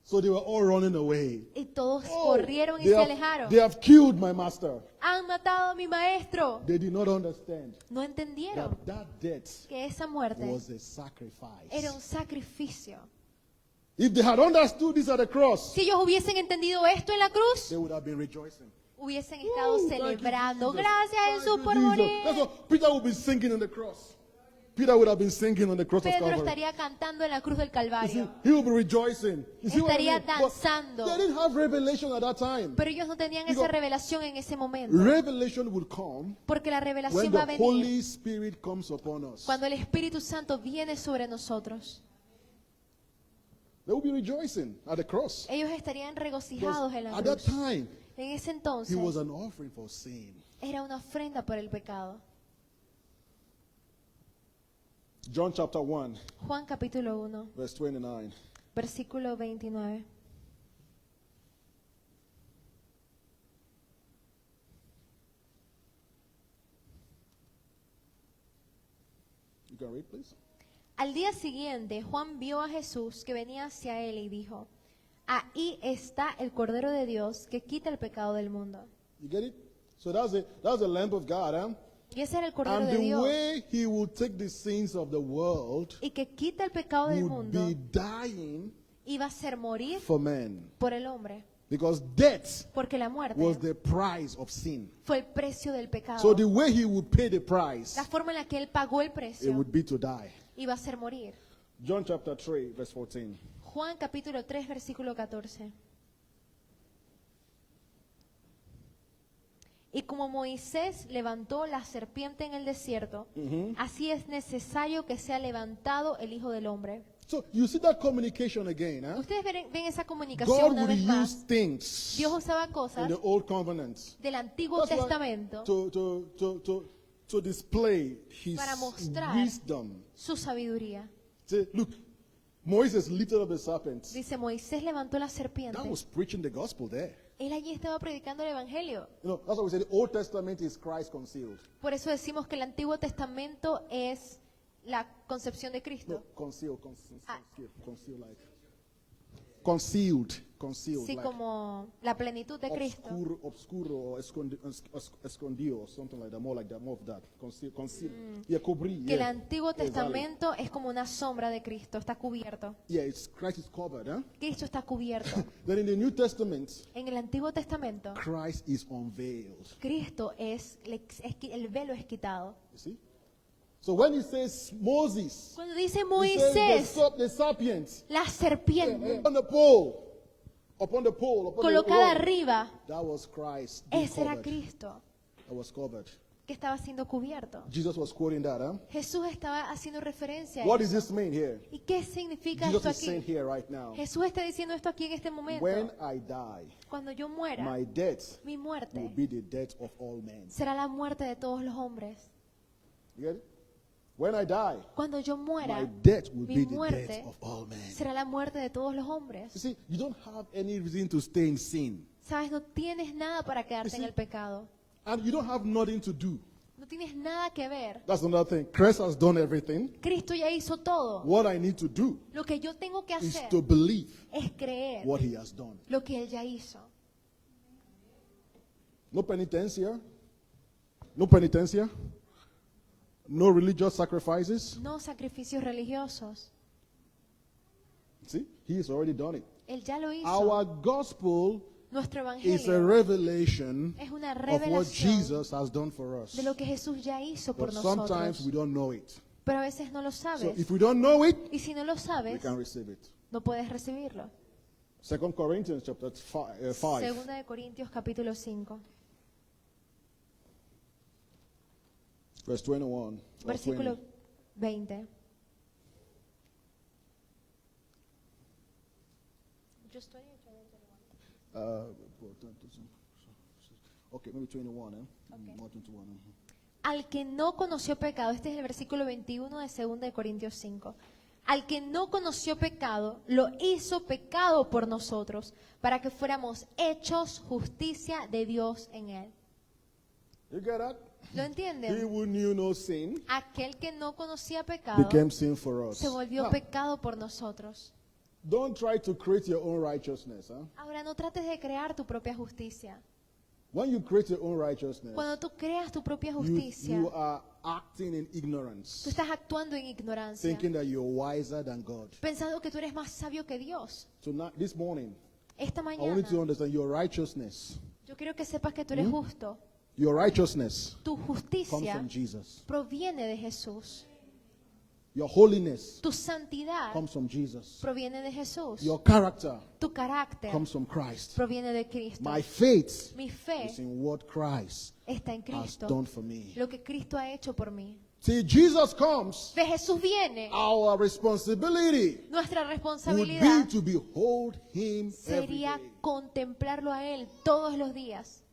S3: So they were all running away.
S2: Y todos
S3: Oh,
S2: corrieron y
S3: they
S2: se
S3: have-
S2: alejaron.
S3: They have killed my master.
S2: Han matado a mi maestro.
S3: They did not understand
S2: No entendieron
S3: that death
S2: que esa muerte
S3: was a sacrifice.
S2: era un sacrificio.
S3: If they had understood this at the cross,
S2: Si ellos hubiesen entendido esto en la cruz,
S3: they would have been rejoicing.
S2: hubiesen estado
S3: Ooh, thank you,
S2: celebrando.
S3: Jesus.
S2: Gracias,
S3: Thank
S2: Jesús,
S3: you,
S2: por
S3: Jesus.
S2: morir.
S3: That's what Peter would be singing on the cross. Peter would have been singing on the cross of
S2: Pedro
S3: Calvary.
S2: estaría cantando en la cruz del
S3: You see,
S2: Calvario.
S3: he would be rejoicing. You see what I
S2: Estaría
S3: mean? But
S2: danzando.
S3: they didn't have revelation at that time.
S2: Pero ellos no tenían
S3: Digo,
S2: esa revelación en ese momento.
S3: Revelation would come
S2: Porque la
S3: when
S2: revelación va a
S3: the
S2: venir
S3: Holy Spirit comes upon us.
S2: cuando el Espíritu Santo viene sobre nosotros.
S3: They will be rejoicing at the cross.
S2: Ellos estarían
S3: Because
S2: regocijados en la
S3: at that
S2: cruz.
S3: time,
S2: En ese
S3: he
S2: entonces
S3: was an offering for sin.
S2: era una ofrenda por el pecado.
S3: John chapter 1,
S2: Juan capítulo 1,
S3: verse 29.
S2: versículo 29.
S3: You can read, please.
S2: Al día siguiente, Juan vio a Jesús que venía hacia él y dijo, ahí está el Cordero de Dios que quita el pecado del mundo.
S3: You get it? So that's the Lamb of God, huh?
S2: Y ese era el Cordero
S3: And
S2: de
S3: the
S2: Dios.
S3: way he will take the sins of the world
S2: Y que quita el pecado del
S3: would
S2: mundo
S3: be dying
S2: iba a ser morir
S3: for men.
S2: por el hombre.
S3: Because death
S2: Porque la muerte
S3: was the price of sin.
S2: fue el precio del pecado.
S3: So the way he would pay the price,
S2: La forma en la que él pagó el
S3: it
S2: precio
S3: would be to die.
S2: iba a ser morir.
S3: John chapter 3, verse 14.
S2: Juan capítulo 3, versículo 14. Y como Moisés levantó la serpiente en el desierto, así es necesario que sea levantado el Hijo del Hombre.
S3: So you see that communication again, huh?
S2: Ustedes ven esa comunicación
S3: God
S2: una
S3: would
S2: vez
S3: use
S2: más.
S3: things
S2: Dios usaba
S3: in
S2: cosas
S3: the old covenant.
S2: del Antiguo
S3: That's why
S2: Testamento
S3: to display his
S2: para mostrar
S3: wisdom.
S2: su sabiduría.
S3: Say, look, Moses lifted up the serpent.
S2: Dice, Moisés levantó la serpiente.
S3: That was preaching the gospel there.
S2: Él allí estaba predicando el Evangelio.
S3: You know, that's why we say the Old Testament is Christ concealed.
S2: Por eso decimos que el Antiguo Testamento es la concepción de Cristo.
S3: No, concealed,
S2: Ah.
S3: concealed,
S2: Sí,
S3: like
S2: como la plenitud de Cristo.
S3: obscuro or escondido, or something like that, more of that. Concealed. Yeah, cubrir.
S2: Que el
S3: Yeah.
S2: Antiguo
S3: Exactly.
S2: Testamento es como una sombra de Cristo, está cubierto.
S3: Yeah, Christ is covered, huh?
S2: Cristo está cubierto.
S3: Then in the New Testament,
S2: En el Antiguo Testamento,
S3: Christ is unveiled.
S2: Cristo el velo es quitado.
S3: You see? So when he says Moses,
S2: Cuando dice
S3: he says
S2: Moisés,
S3: the serpent
S2: la serpiente
S3: on the pole, upon the
S2: colocada
S3: rock,
S2: arriba,
S3: that was Christ. being
S2: ese era
S3: covered.
S2: Cristo
S3: That was covered.
S2: que estaba siendo cubierto.
S3: Jesus was quoting that, huh?
S2: Jesús estaba haciendo referencia a
S3: What
S2: eso.
S3: does this mean here?
S2: ¿Y qué significa
S3: Jesus
S2: esto
S3: is saying
S2: aquí?
S3: here right now,
S2: Jesús está diciendo esto aquí en este momento.
S3: when I die,
S2: Cuando yo muera,
S3: my death
S2: mi
S3: will
S2: muerte
S3: be the death of all men.
S2: será la muerte de todos los hombres.
S3: You get it? When I die,
S2: Cuando yo muera,
S3: my death will
S2: mi
S3: be the
S2: muerte
S3: death of all men.
S2: será la muerte de todos los hombres.
S3: You see, you don't have any reason to stay in sin.
S2: Sabes, no tienes nada para quedarte en el pecado.
S3: And you don't have nothing to do.
S2: No tienes nada que ver.
S3: That's another thing. Christ has done everything.
S2: Cristo ya hizo todo.
S3: What I need to do
S2: Lo que yo tengo que
S3: is
S2: hacer
S3: to believe
S2: es creer
S3: what he has done.
S2: lo que Él ya hizo.
S3: No penitencia. No penitencia. No religious sacrifices.
S2: No sacrificios religiosos.
S3: See, he has already done it.
S2: Él ya lo hizo.
S3: Our gospel
S2: Nuestro
S3: is a
S2: evangelio
S3: revelation
S2: es una
S3: of what
S2: revelación
S3: Jesus has done for us.
S2: de lo que Jesús ya hizo por
S3: But sometimes
S2: nosotros.
S3: we don't know it.
S2: Pero a veces no lo
S3: So
S2: sabes.
S3: if we don't know it,
S2: Y si no lo
S3: we
S2: sabes,
S3: can receive it.
S2: no puedes recibirlo.
S3: 2 Corinthians chapter 5.
S2: Segunda de Corintios capítulo 5,
S3: Verse 21. or
S2: versículo
S3: 20.
S2: 20.
S3: Okay, maybe 21.
S2: Okay.
S3: Not 21.
S2: Al que no conoció pecado, este es el versículo 21 de 2 de Corintios 5. Al que no conoció pecado, lo hizo pecado por nosotros, para que fuéramos hechos justicia de Dios en él.
S3: You get that?
S2: ¿Lo
S3: He
S2: entienden?
S3: who knew no sin
S2: Aquel que no conocía pecado
S3: became sin for us.
S2: se volvió
S3: Now,
S2: pecado por nosotros.
S3: don't try to create your own righteousness.
S2: Ahora no trates de crear tu propia justicia.
S3: When you create your own righteousness,
S2: Cuando tú creas tu propia
S3: you
S2: justicia,
S3: are acting in
S2: tú
S3: ignorance,
S2: estás actuando en ignorancia,
S3: thinking that you're wiser than God.
S2: pensando que tú eres más sabio que Dios.
S3: So now, this morning,
S2: Esta
S3: I want
S2: mañana,
S3: you to understand your righteousness.
S2: yo quiero que sepas que tú eres justo.
S3: Your righteousness
S2: Tu
S3: comes
S2: justicia
S3: from Jesus.
S2: proviene de Jesús.
S3: Your holiness
S2: Tu santidad
S3: comes from Jesus.
S2: proviene de Jesús.
S3: Your character
S2: Tu carácter
S3: comes from Christ.
S2: proviene de Cristo.
S3: My faith
S2: Mi fe
S3: is in what Christ
S2: está en
S3: has
S2: Cristo.
S3: done for me.
S2: Lo que Cristo ha hecho por mí.
S3: See, Jesus comes,
S2: De Jesús viene.
S3: our responsibility
S2: Nuestra
S3: would be
S2: responsabilidad
S3: to behold Him every
S2: sería
S3: day.
S2: contemplarlo a Él todos los días.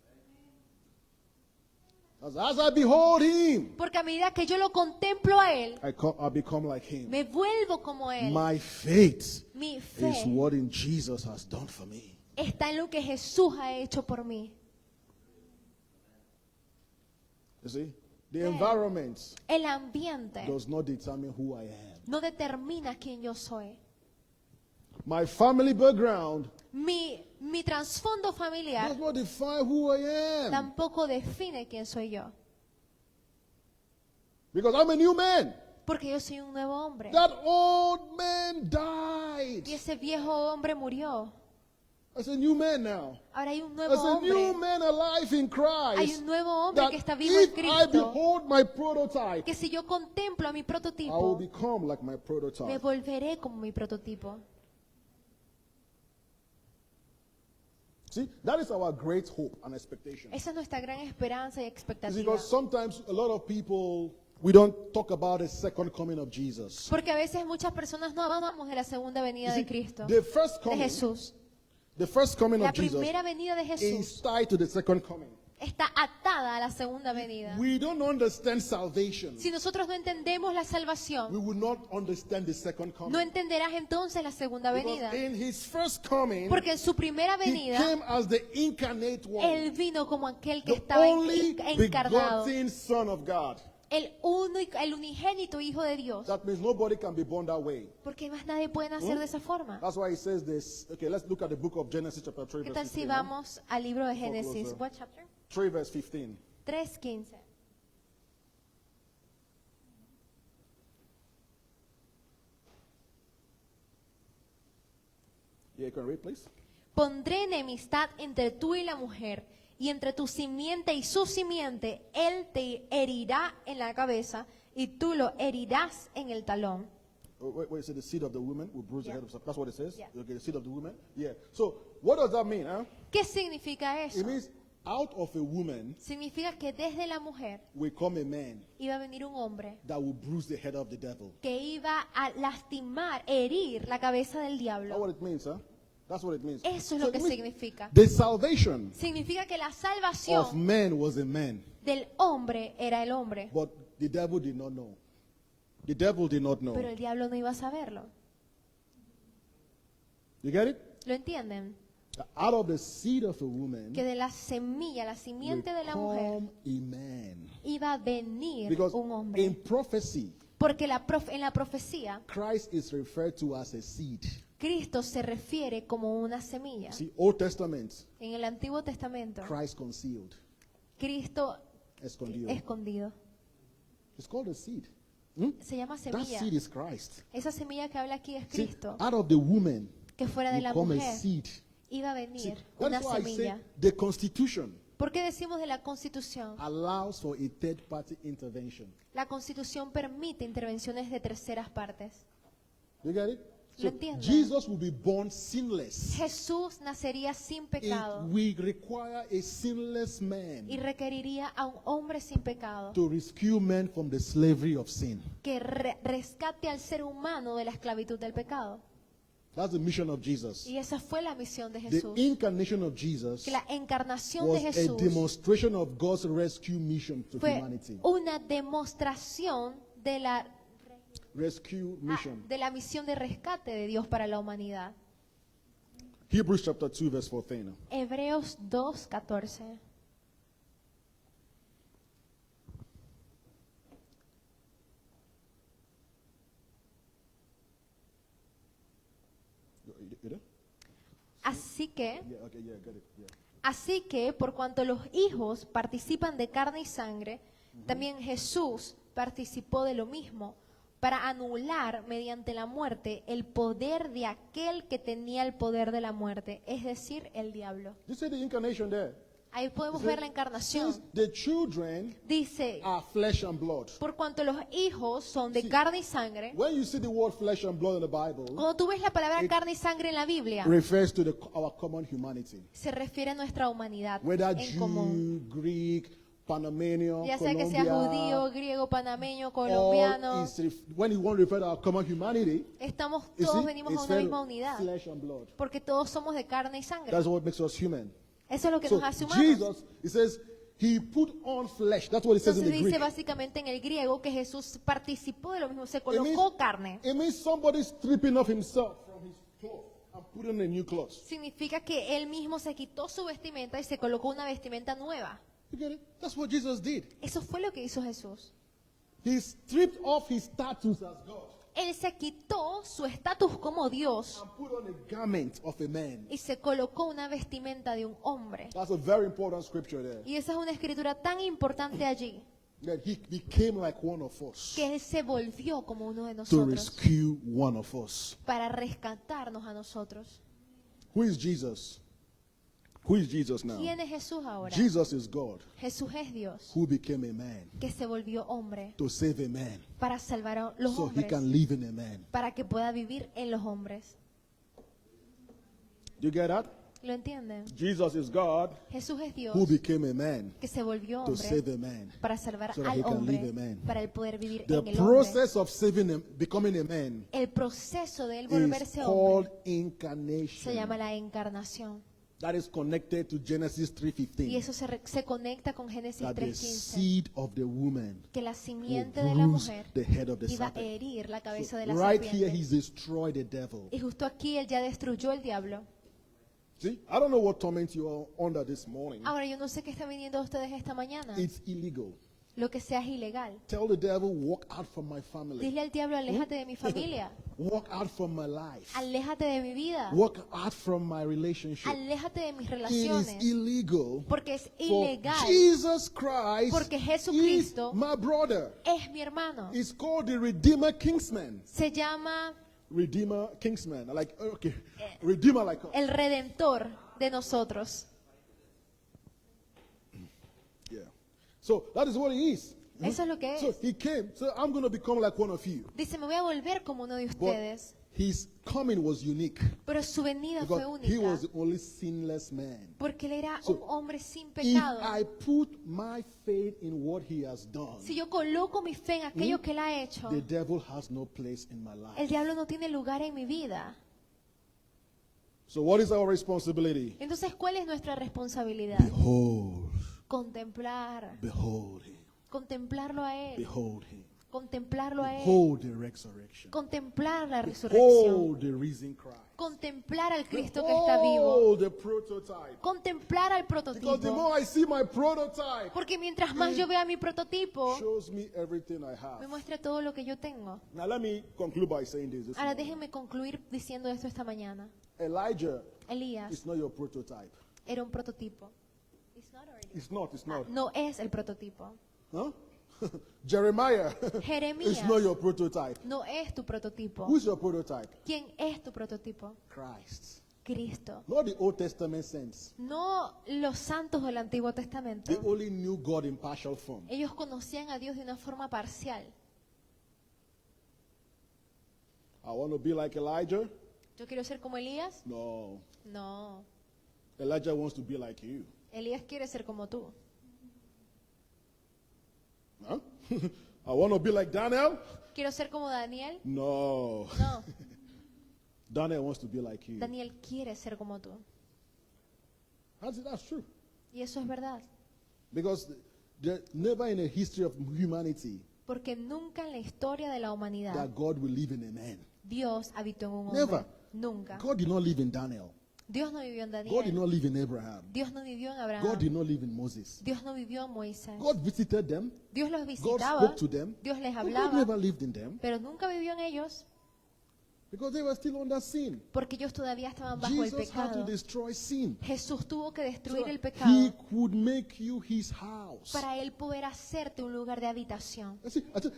S3: As I behold Him,
S2: Porque a medida que yo lo contemplo a Él,
S3: I become like Him.
S2: me vuelvo como Él.
S3: My faith
S2: Mi
S3: is
S2: fe
S3: what in Jesus has done for me.
S2: está en lo que Jesús ha hecho por mí.
S3: You see, the environment
S2: El ambiente
S3: does not determine who I am.
S2: no determina quién yo soy.
S3: My family background
S2: Mi trasfondo
S3: does
S2: familiar
S3: not define who I am.
S2: tampoco define quién soy yo.
S3: Because I'm a new man.
S2: Porque yo soy un nuevo hombre.
S3: That old man died.
S2: Y ese viejo hombre murió.
S3: As a new man now.
S2: Ahora hay un nuevo
S3: As a new
S2: hombre.
S3: man alive in
S2: Hay
S3: Christ.
S2: un nuevo hombre
S3: That
S2: que está vivo en
S3: if I
S2: Cristo.
S3: behold my prototype,
S2: Que si yo contemplo a mi
S3: I will
S2: prototipo,
S3: become like my
S2: me
S3: prototype.
S2: volveré como mi prototipo.
S3: See, that is our great hope and expectation.
S2: Esa es nuestra gran esperanza y
S3: It's
S2: expectativa.
S3: because sometimes a lot of people, we don't talk about the second coming of Jesus.
S2: Porque a veces muchas personas no hablamos de la segunda
S3: You
S2: venida
S3: see,
S2: de Cristo,
S3: the first
S2: de
S3: coming,
S2: Jesús.
S3: the first coming
S2: La
S3: of Jesus
S2: primera venida de
S3: is
S2: Jesús
S3: tied to the second coming.
S2: está atada a la segunda venida.
S3: We don't understand salvation.
S2: Si nosotros no entendemos la
S3: We
S2: salvación,
S3: will not understand the second
S2: no
S3: coming.
S2: entenderás entonces la segunda venida.
S3: Because in his first coming,
S2: Porque en su primera
S3: he
S2: venida,
S3: came as the incarnate one,
S2: Él vino como aquel que
S3: the
S2: estaba
S3: only
S2: encarnado.
S3: begotten Son of God.
S2: El unigénito Hijo de Dios.
S3: That means nobody can be born that way.
S2: Porque más nadie puede nacer de esa forma.
S3: That's why he says this. Okay, let's look at the book of Genesis chapter 3,
S2: ¿Qué
S3: verse
S2: tal si
S3: 15.
S2: vamos al libro de Génesis?
S3: closer.
S2: What chapter?
S3: 3 verse 15.
S2: 3:15.
S3: Yeah, you can read, please.
S2: Pondré enemistad entre tú y la mujer, y entre tu simiente y su simiente. Él te herirá en la cabeza, y tú lo herirás en el talón.
S3: Oh, wait, so the seed of the woman will bruise
S2: Yeah.
S3: the head of. That's what it says?
S2: Yeah.
S3: Okay, the seed of the woman. Yeah. So, what does that mean? Huh?
S2: ¿Qué significa eso?
S3: It means out of a woman
S2: Significa que desde la mujer
S3: will come a man
S2: iba a venir un hombre
S3: that will bruise the head of the devil.
S2: que iba a lastimar, herir la cabeza del
S3: That's
S2: diablo.
S3: what it means, huh? That's what it means.
S2: Eso es
S3: So
S2: lo que
S3: it means
S2: significa.
S3: the salvation
S2: Significa que la
S3: of
S2: salvación
S3: man was a man,
S2: del hombre era el hombre,
S3: but the devil did not know. The devil did not know.
S2: pero el diablo no iba a saberlo.
S3: You get it?
S2: ¿Lo entienden?
S3: Out of the seed of a woman
S2: Que de la semilla, la
S3: will
S2: simiente de la mujer,
S3: come a man.
S2: iba a venir
S3: Because
S2: un hombre.
S3: in prophecy,
S2: Porque en la profecía,
S3: Christ is referred to as a seed.
S2: Cristo se refiere como una semilla.
S3: See, Old Testament,
S2: En el Antiguo Testamento,
S3: Christ concealed.
S2: Cristo
S3: escondido.
S2: escondido.
S3: It's called a seed.
S2: Se llama
S3: That
S2: semilla.
S3: seed is Christ.
S2: Esa semilla que habla aquí es
S3: See,
S2: Cristo.
S3: out of the woman
S2: Que fuera de
S3: will
S2: la
S3: come a
S2: mujer
S3: seed.
S2: iba a
S3: See,
S2: venir una
S3: that's why I say
S2: semilla.
S3: the Constitution
S2: ¿Por qué decimos de la Constitución?
S3: allows for a third party intervention.
S2: La Constitución permite intervenciones de terceras partes.
S3: You get it?
S2: ¿Lo entienden?
S3: Jesus will be born sinless.
S2: Jesús nacería sin
S3: It
S2: pecado
S3: will require a sinless man
S2: y requeriría a un hombre sin pecado
S3: to rescue men from the slavery of sin.
S2: que rescate al ser humano de la esclavitud del pecado.
S3: That's the mission of Jesus.
S2: Y esa fue la misión de
S3: The
S2: Jesús.
S3: incarnation of Jesus
S2: Que la encarnación
S3: was
S2: de
S3: a
S2: Jesús
S3: demonstration of God's rescue mission to
S2: fue
S3: humanity.
S2: una demostración de
S3: Rescue mission.
S2: de la misión de rescate de Dios para la humanidad.
S3: Hebrews chapter 2 verse 14.
S2: Hebreos 2:14.
S3: You there?
S2: Así que,
S3: Yeah, okay, yeah, got it. Yeah.
S2: así que por cuanto los hijos participan de carne y sangre, también Jesús participó de lo mismo, para anular mediante la muerte el poder de aquel que tenía el poder de la muerte, es decir, el diablo.
S3: You see the incarnation there?
S2: Ahí podemos
S3: It
S2: ver la
S3: says,
S2: encarnación.
S3: since the children
S2: Dice,
S3: are flesh and blood.
S2: por cuanto los hijos son de
S3: Sí.
S2: carne y sangre.
S3: When you see the word flesh and blood in the Bible,
S2: Cuando tú ves la palabra
S3: It
S2: carne y sangre en la Biblia,
S3: refers to our common humanity.
S2: se refiere a nuestra humanidad
S3: Whether
S2: en común.
S3: Jew, Greek, Panamanian,
S2: Ya sea que sea
S3: Colombia,
S2: judío, griego, panameño,
S3: all
S2: colombiano,
S3: when you want to refer to our common humanity,
S2: estamos
S3: you
S2: todos
S3: see,
S2: venimos a
S3: it's
S2: una
S3: very
S2: misma unidad,
S3: flesh and blood.
S2: porque todos somos de carne y sangre.
S3: That's what makes us human.
S2: Eso es lo que
S3: So
S2: nos hace humanos.
S3: Jesus, it says, he put on flesh. That's what it says in
S2: Entonces
S3: the
S2: dice
S3: Greek.
S2: básicamente en el griego que Jesús participó de lo mismo, se
S3: It
S2: colocó carne.
S3: it means somebody stripping off himself from his clothes and putting on a new clothes.
S2: Significa que él mismo se quitó su vestimenta y se colocó una vestimenta nueva.
S3: You get it? That's what Jesus did.
S2: Eso fue lo que hizo Jesús.
S3: He stripped off his status as God
S2: Él se quitó su estatus como Dios
S3: and put on a garment of a man.
S2: y se colocó una vestimenta de un hombre.
S3: That's a very important scripture there.
S2: Y esa es una escritura tan importante allí,
S3: That he became like one of us
S2: que Él se volvió como uno de
S3: to
S2: nosotros
S3: rescue one of us.
S2: para rescatarnos a nosotros.
S3: Who is Jesus? Who is Jesus now?
S2: ¿Quién es Jesús ahora?
S3: Jesus is God
S2: Jesús es Dios,
S3: who became a man
S2: que se volvió hombre
S3: to save a man
S2: para salvar a los
S3: so he
S2: hombres,
S3: can live in a man.
S2: para que pueda vivir en los hombres.
S3: You get that?
S2: ¿Lo entienden?
S3: Jesus is God
S2: Jesús es Dios,
S3: who became a man
S2: que se volvió
S3: to save
S2: hombre
S3: a man.
S2: para salvar
S3: so that he
S2: al
S3: can
S2: hombre,
S3: live a man.
S2: para él poder vivir
S3: The
S2: en el hombre.
S3: process of saving him, becoming a man
S2: El proceso de él
S3: is
S2: volverse
S3: called
S2: hombre se
S3: incarnation.
S2: llama la encarnación.
S3: That is connected to Genesis
S2: Y
S3: 3:15.
S2: eso se conecta con Génesis
S3: That the
S2: 3:15,
S3: seed of the woman
S2: que la
S3: will
S2: simiente de la
S3: bruise
S2: mujer
S3: the head of the
S2: iba a
S3: serpent.
S2: herir la cabeza
S3: So
S2: de la
S3: right here,
S2: serpiente.
S3: he's destroyed the devil.
S2: Y justo aquí él ya destruyó el diablo.
S3: See, I don't know what torment you are under this morning.
S2: Ahora yo no sé qué está viniendo a ustedes esta mañana.
S3: It's illegal.
S2: Lo que sea es ilegal.
S3: Tell the devil, walk out from my family.
S2: Dile al diablo, aléjate de mi familia,
S3: Walk out from my life.
S2: aléjate de mi vida,
S3: Walk out from my relationship.
S2: aléjate de mis
S3: It is
S2: relaciones,
S3: illegal
S2: porque es
S3: for
S2: ilegal,
S3: Jesus Christ
S2: porque
S3: is
S2: Jesucristo
S3: my brother.
S2: es mi hermano.
S3: It's called the Redeemer Kingsman.
S2: Se llama
S3: Redeemer Kingsman. Like, okay. Redeemer like us.
S2: el redentor de nosotros.
S3: Yeah. So that is what he is.
S2: Eso es lo que
S3: So
S2: es.
S3: he came. So I'm going to become like one of you.
S2: Dice, me voy a volver como uno de
S3: But
S2: ustedes.
S3: his coming was unique
S2: Pero su venida fue
S3: because he
S2: única,
S3: was the only sinless man.
S2: porque él era
S3: So,
S2: un hombre sin
S3: If
S2: pecado.
S3: I put my faith in what he has done,
S2: Si yo coloco mi fe en aquello que él ha hecho,
S3: the devil has no place in my life.
S2: el diablo no tiene lugar en mi vida.
S3: So what is our responsibility?
S2: Entonces, ¿cuál es nuestra responsabilidad?
S3: Behold,
S2: Contemplar,
S3: behold him,
S2: contemplarlo a él,
S3: behold him,
S2: contemplarlo a él,
S3: behold the resurrection,
S2: contemplar la resurrección,
S3: behold the risen Christ,
S2: contemplar al Cristo que está vivo,
S3: behold the prototype.
S2: contemplar al
S3: Because the
S2: prototipo.
S3: more I see my prototype,
S2: Porque mientras más yo vea mi prototipo,
S3: shows me everything I
S2: me
S3: have.
S2: muestra todo lo que yo tengo.
S3: Now let me conclude by saying this.
S2: Ahora déjenme concluir diciendo esto esta mañana.
S3: Elijah
S2: Elías
S3: is not your prototype.
S2: era un prototipo.
S3: It's not.
S2: No es el prototipo.
S3: Huh? Jeremiah
S2: Jeremías
S3: is not your prototype.
S2: no es tu prototipo.
S3: Who's your prototype?
S2: ¿Quién es tu prototipo?
S3: Christ.
S2: Cristo.
S3: Not the Old Testament saints.
S2: No los santos del Antiguo Testamento.
S3: They only knew God in partial form.
S2: Ellos conocían a Dios de una forma parcial.
S3: I want to be like Elijah.
S2: ¿Yo quiero ser como Elías?
S3: No.
S2: No.
S3: Elijah wants to be like you.
S2: Elías quiere ser como tú.
S3: Huh? I want to be like Daniel.
S2: ¿Quiero ser como Daniel?
S3: No.
S2: No.
S3: Daniel wants to be like you.
S2: Daniel quiere ser como tú.
S3: That's true.
S2: Y eso es verdad.
S3: Because never in the history of humanity
S2: Porque nunca en la historia de la humanidad
S3: that God will live in a man.
S2: Dios habitó en un hombre.
S3: Never.
S2: Nunca.
S3: God did not live in Daniel.
S2: Dios no vivió en
S3: God did
S2: Daniel.
S3: not live in Abraham.
S2: Dios no vivió en
S3: God
S2: Abraham.
S3: did not live in Moses.
S2: Dios no vivió en Moisés.
S3: God visited them.
S2: Dios los
S3: God
S2: visitaba.
S3: spoke to them.
S2: Dios les
S3: But God
S2: hablaba.
S3: never lived in them
S2: Pero nunca vivió en ellos.
S3: because they were still under sin.
S2: Porque ellos todavía estaban bajo el
S3: Jesus had to
S2: pecado.
S3: destroy sin.
S2: Jesús tuvo que
S3: So
S2: destruir el
S3: he
S2: pecado
S3: could make you his house.
S2: para él poder hacerte un lugar de habitación.
S3: This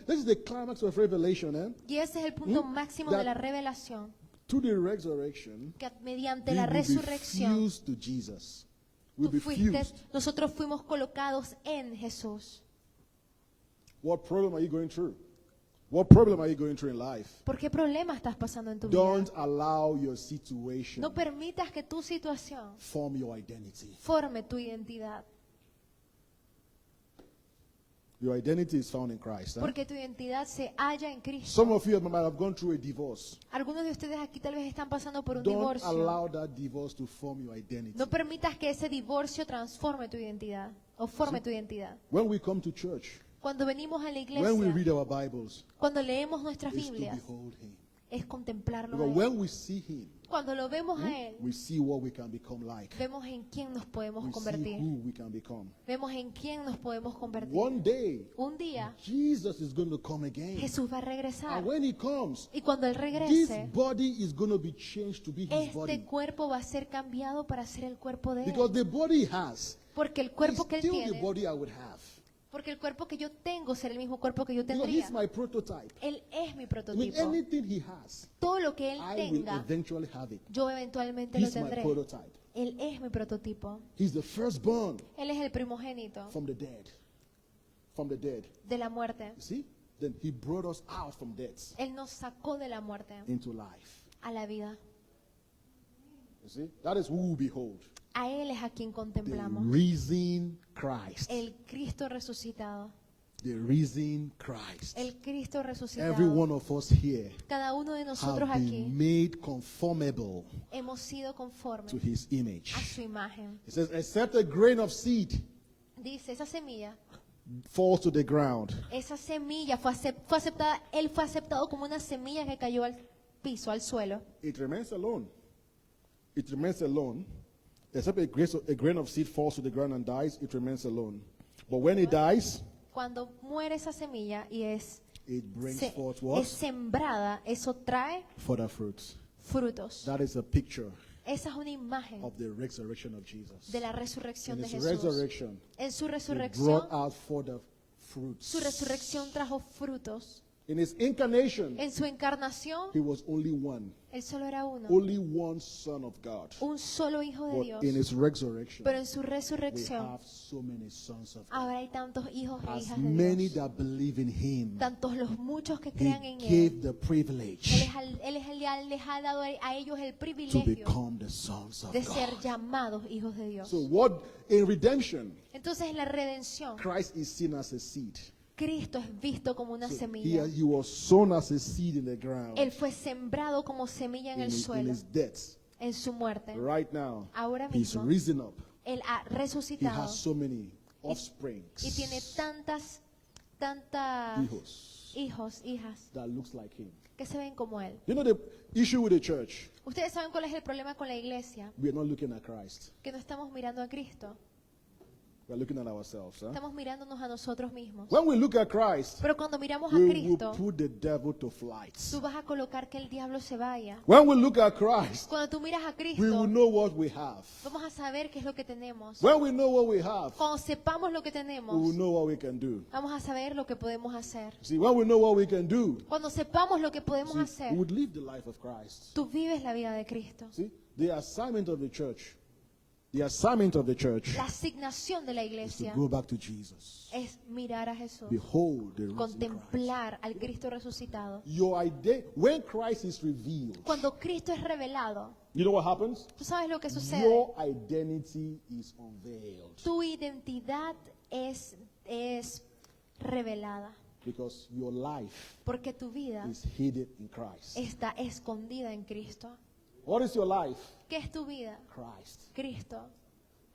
S3: is the climax of Revelation.
S2: Y ese es el punto máximo de la revelación,
S3: To the resurrection,
S2: que mediante
S3: we
S2: la
S3: will be
S2: resurrección
S3: fused to Jesus. We'll
S2: tú
S3: be
S2: fuiste,
S3: fused.
S2: nosotros fuimos colocados en Jesús.
S3: What problem are you going through? What problem are you going through in life?
S2: ¿Por qué problema estás pasando en tu vida?
S3: Don't allow your situation
S2: No permitas que tu situación
S3: form your identity.
S2: forme tu identidad,
S3: Your identity is found in Christ. Huh?
S2: porque tu identidad se halla en Cristo.
S3: Some of you might have gone through a divorce.
S2: Algunos de ustedes aquí tal vez están pasando por un
S3: Don't
S2: divorcio.
S3: allow that divorce to form your identity.
S2: No permitas que ese divorcio transforme tu identidad o forme tu identidad.
S3: When we come to church,
S2: Cuando venimos a la
S3: when we
S2: iglesia,
S3: read our Bibles,
S2: cuando leemos nuestras
S3: it's to
S2: Biblias,
S3: behold Him.
S2: es contemplarlo a
S3: Because
S2: Él.
S3: when we see Him,
S2: Cuando lo vemos a Él,
S3: we see what we can become like.
S2: vemos en quién nos podemos
S3: We see
S2: convertir.
S3: who we can become.
S2: Vemos en quién nos podemos convertir.
S3: One day,
S2: Un día
S3: Jesus is going to come again.
S2: Jesús va a regresar.
S3: And when He comes,
S2: Y cuando Él
S3: this
S2: regrese,
S3: body is going to be changed to be His
S2: este
S3: body.
S2: cuerpo va a ser cambiado para ser el cuerpo de
S3: Because
S2: Él.
S3: the body He has
S2: Porque el
S3: is
S2: cuerpo que Él
S3: still the
S2: tiene,
S3: body I would have.
S2: porque el cuerpo que yo tengo será el mismo cuerpo que yo
S3: Because
S2: tendría.
S3: He's my prototype.
S2: Él es mi
S3: I mean,
S2: prototipo.
S3: anything He has,
S2: Todo lo que Él
S3: I will
S2: tenga,
S3: eventually have it.
S2: yo eventualmente lo
S3: He's my
S2: tendré.
S3: prototype.
S2: Él es mi prototipo.
S3: He's the firstborn
S2: Él es el primogénito
S3: from the dead. From the dead.
S2: de la muerte.
S3: You see? Then He brought us out from death
S2: Él nos sacó de la muerte
S3: into life.
S2: a la vida.
S3: You see? That is who we behold.
S2: A Él es a quien
S3: The
S2: contemplamos.
S3: risen Christ.
S2: El Cristo resucitado.
S3: The risen Christ.
S2: El Cristo
S3: Every
S2: resucitado.
S3: one of us here
S2: Cada uno de nosotros
S3: have
S2: aquí
S3: been made conformable
S2: hemos sido conformes
S3: to His image.
S2: a su imagen.
S3: It says, except a grain of seed
S2: Dice, esa semilla
S3: falls to the ground,
S2: fue aceptada, él fue aceptado como una semilla que cayó al piso, al suelo.
S3: it remains alone. It remains alone. Except a grain of seed falls to the ground and dies, it remains alone. But when it dies,
S2: Cuando muere esa semilla y
S3: it brings
S2: se-
S3: forth
S2: es
S3: what?
S2: sembrada, eso trae
S3: Further fruits.
S2: frutos.
S3: That is a picture
S2: Esa es una imagen
S3: of the resurrection of Jesus.
S2: de la resurrección
S3: In
S2: de
S3: his
S2: Jesús.
S3: resurrection,
S2: En su
S3: he
S2: resurrección,
S3: brought out further fruits.
S2: su resurrección trajo frutos.
S3: In his incarnation,
S2: En su encarnación,
S3: he was only one.
S2: él solo era uno,
S3: Only one Son of God.
S2: un solo hijo de
S3: But
S2: Dios.
S3: in his resurrection,
S2: Pero en su
S3: we
S2: resurrección,
S3: have so many sons of God.
S2: ahora hay tantos hijos e
S3: As
S2: hijas de
S3: many
S2: Dios.
S3: that believe in him,
S2: Tantos los muchos que
S3: he
S2: crean en
S3: gave
S2: él.
S3: the
S2: Él,
S3: privilege
S2: les ha dado a ellos el
S3: to
S2: privilegio
S3: become the sons of
S2: de ser
S3: God.
S2: llamados hijos de Dios.
S3: So what in redemption,
S2: Entonces en la redención,
S3: Christ is seen as a seed.
S2: Cristo es visto como una
S3: So
S2: semilla.
S3: he was sown as a seed in the ground
S2: Él fue sembrado como semilla en el
S3: in
S2: suelo,
S3: his death.
S2: en su muerte.
S3: Right now,
S2: Ahora
S3: he's
S2: mismo,
S3: risen up.
S2: Él ha
S3: He
S2: resucitado
S3: has so many offsprings,
S2: y tiene tantas
S3: hijos,
S2: hijos, hijas,
S3: that looks like him.
S2: que se ven como Él.
S3: You know the issue with the church?
S2: Ustedes saben cuál es el problema con la iglesia,
S3: We are not looking at Christ.
S2: que no estamos mirando a Cristo.
S3: We're looking at ourselves. Huh?
S2: Estamos mirándonos a nosotros mismos.
S3: When we look at Christ,
S2: Pero cuando miramos a
S3: we will
S2: Cristo,
S3: put the devil to flight.
S2: tú vas a colocar que el diablo se vaya.
S3: When we look at Christ,
S2: Cuando tú miras a
S3: we will
S2: Cristo,
S3: know what we have.
S2: vamos a saber qué es lo que tenemos.
S3: When we know what we have,
S2: Cuando sepamos lo que
S3: we will
S2: tenemos,
S3: know what we can do.
S2: vamos a saber lo que podemos hacer.
S3: See, when we know what we can do,
S2: Cuando sepamos lo que podemos
S3: see,
S2: hacer,
S3: we would live the life of Christ.
S2: tú vives la vida de Cristo.
S3: See, the assignment of the church, the assignment of the church
S2: La asignación de la
S3: is to
S2: iglesia
S3: go back to Jesus.
S2: es mirar a Jesús,
S3: Behold the risen Christ.
S2: contemplar al Cristo resucitado.
S3: When Christ is revealed,
S2: Cuando Cristo es revelado,
S3: you know what happens?
S2: ¿tú sabes lo que sucede?
S3: Your identity is unveiled
S2: Tu identidad es revelada,
S3: because your life
S2: porque tu vida
S3: is hidden in Christ.
S2: está escondida en Cristo.
S3: What is your life?
S2: ¿Qué es tu vida?
S3: Christ.
S2: Cristo.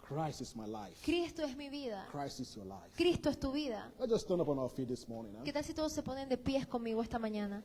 S3: Christ is my life.
S2: Cristo es mi vida.
S3: Christ is your life.
S2: Cristo es tu vida.
S3: Let's just stand up on our feet this morning. Huh?
S2: ¿Qué tal si todos se ponen de pies conmigo esta mañana?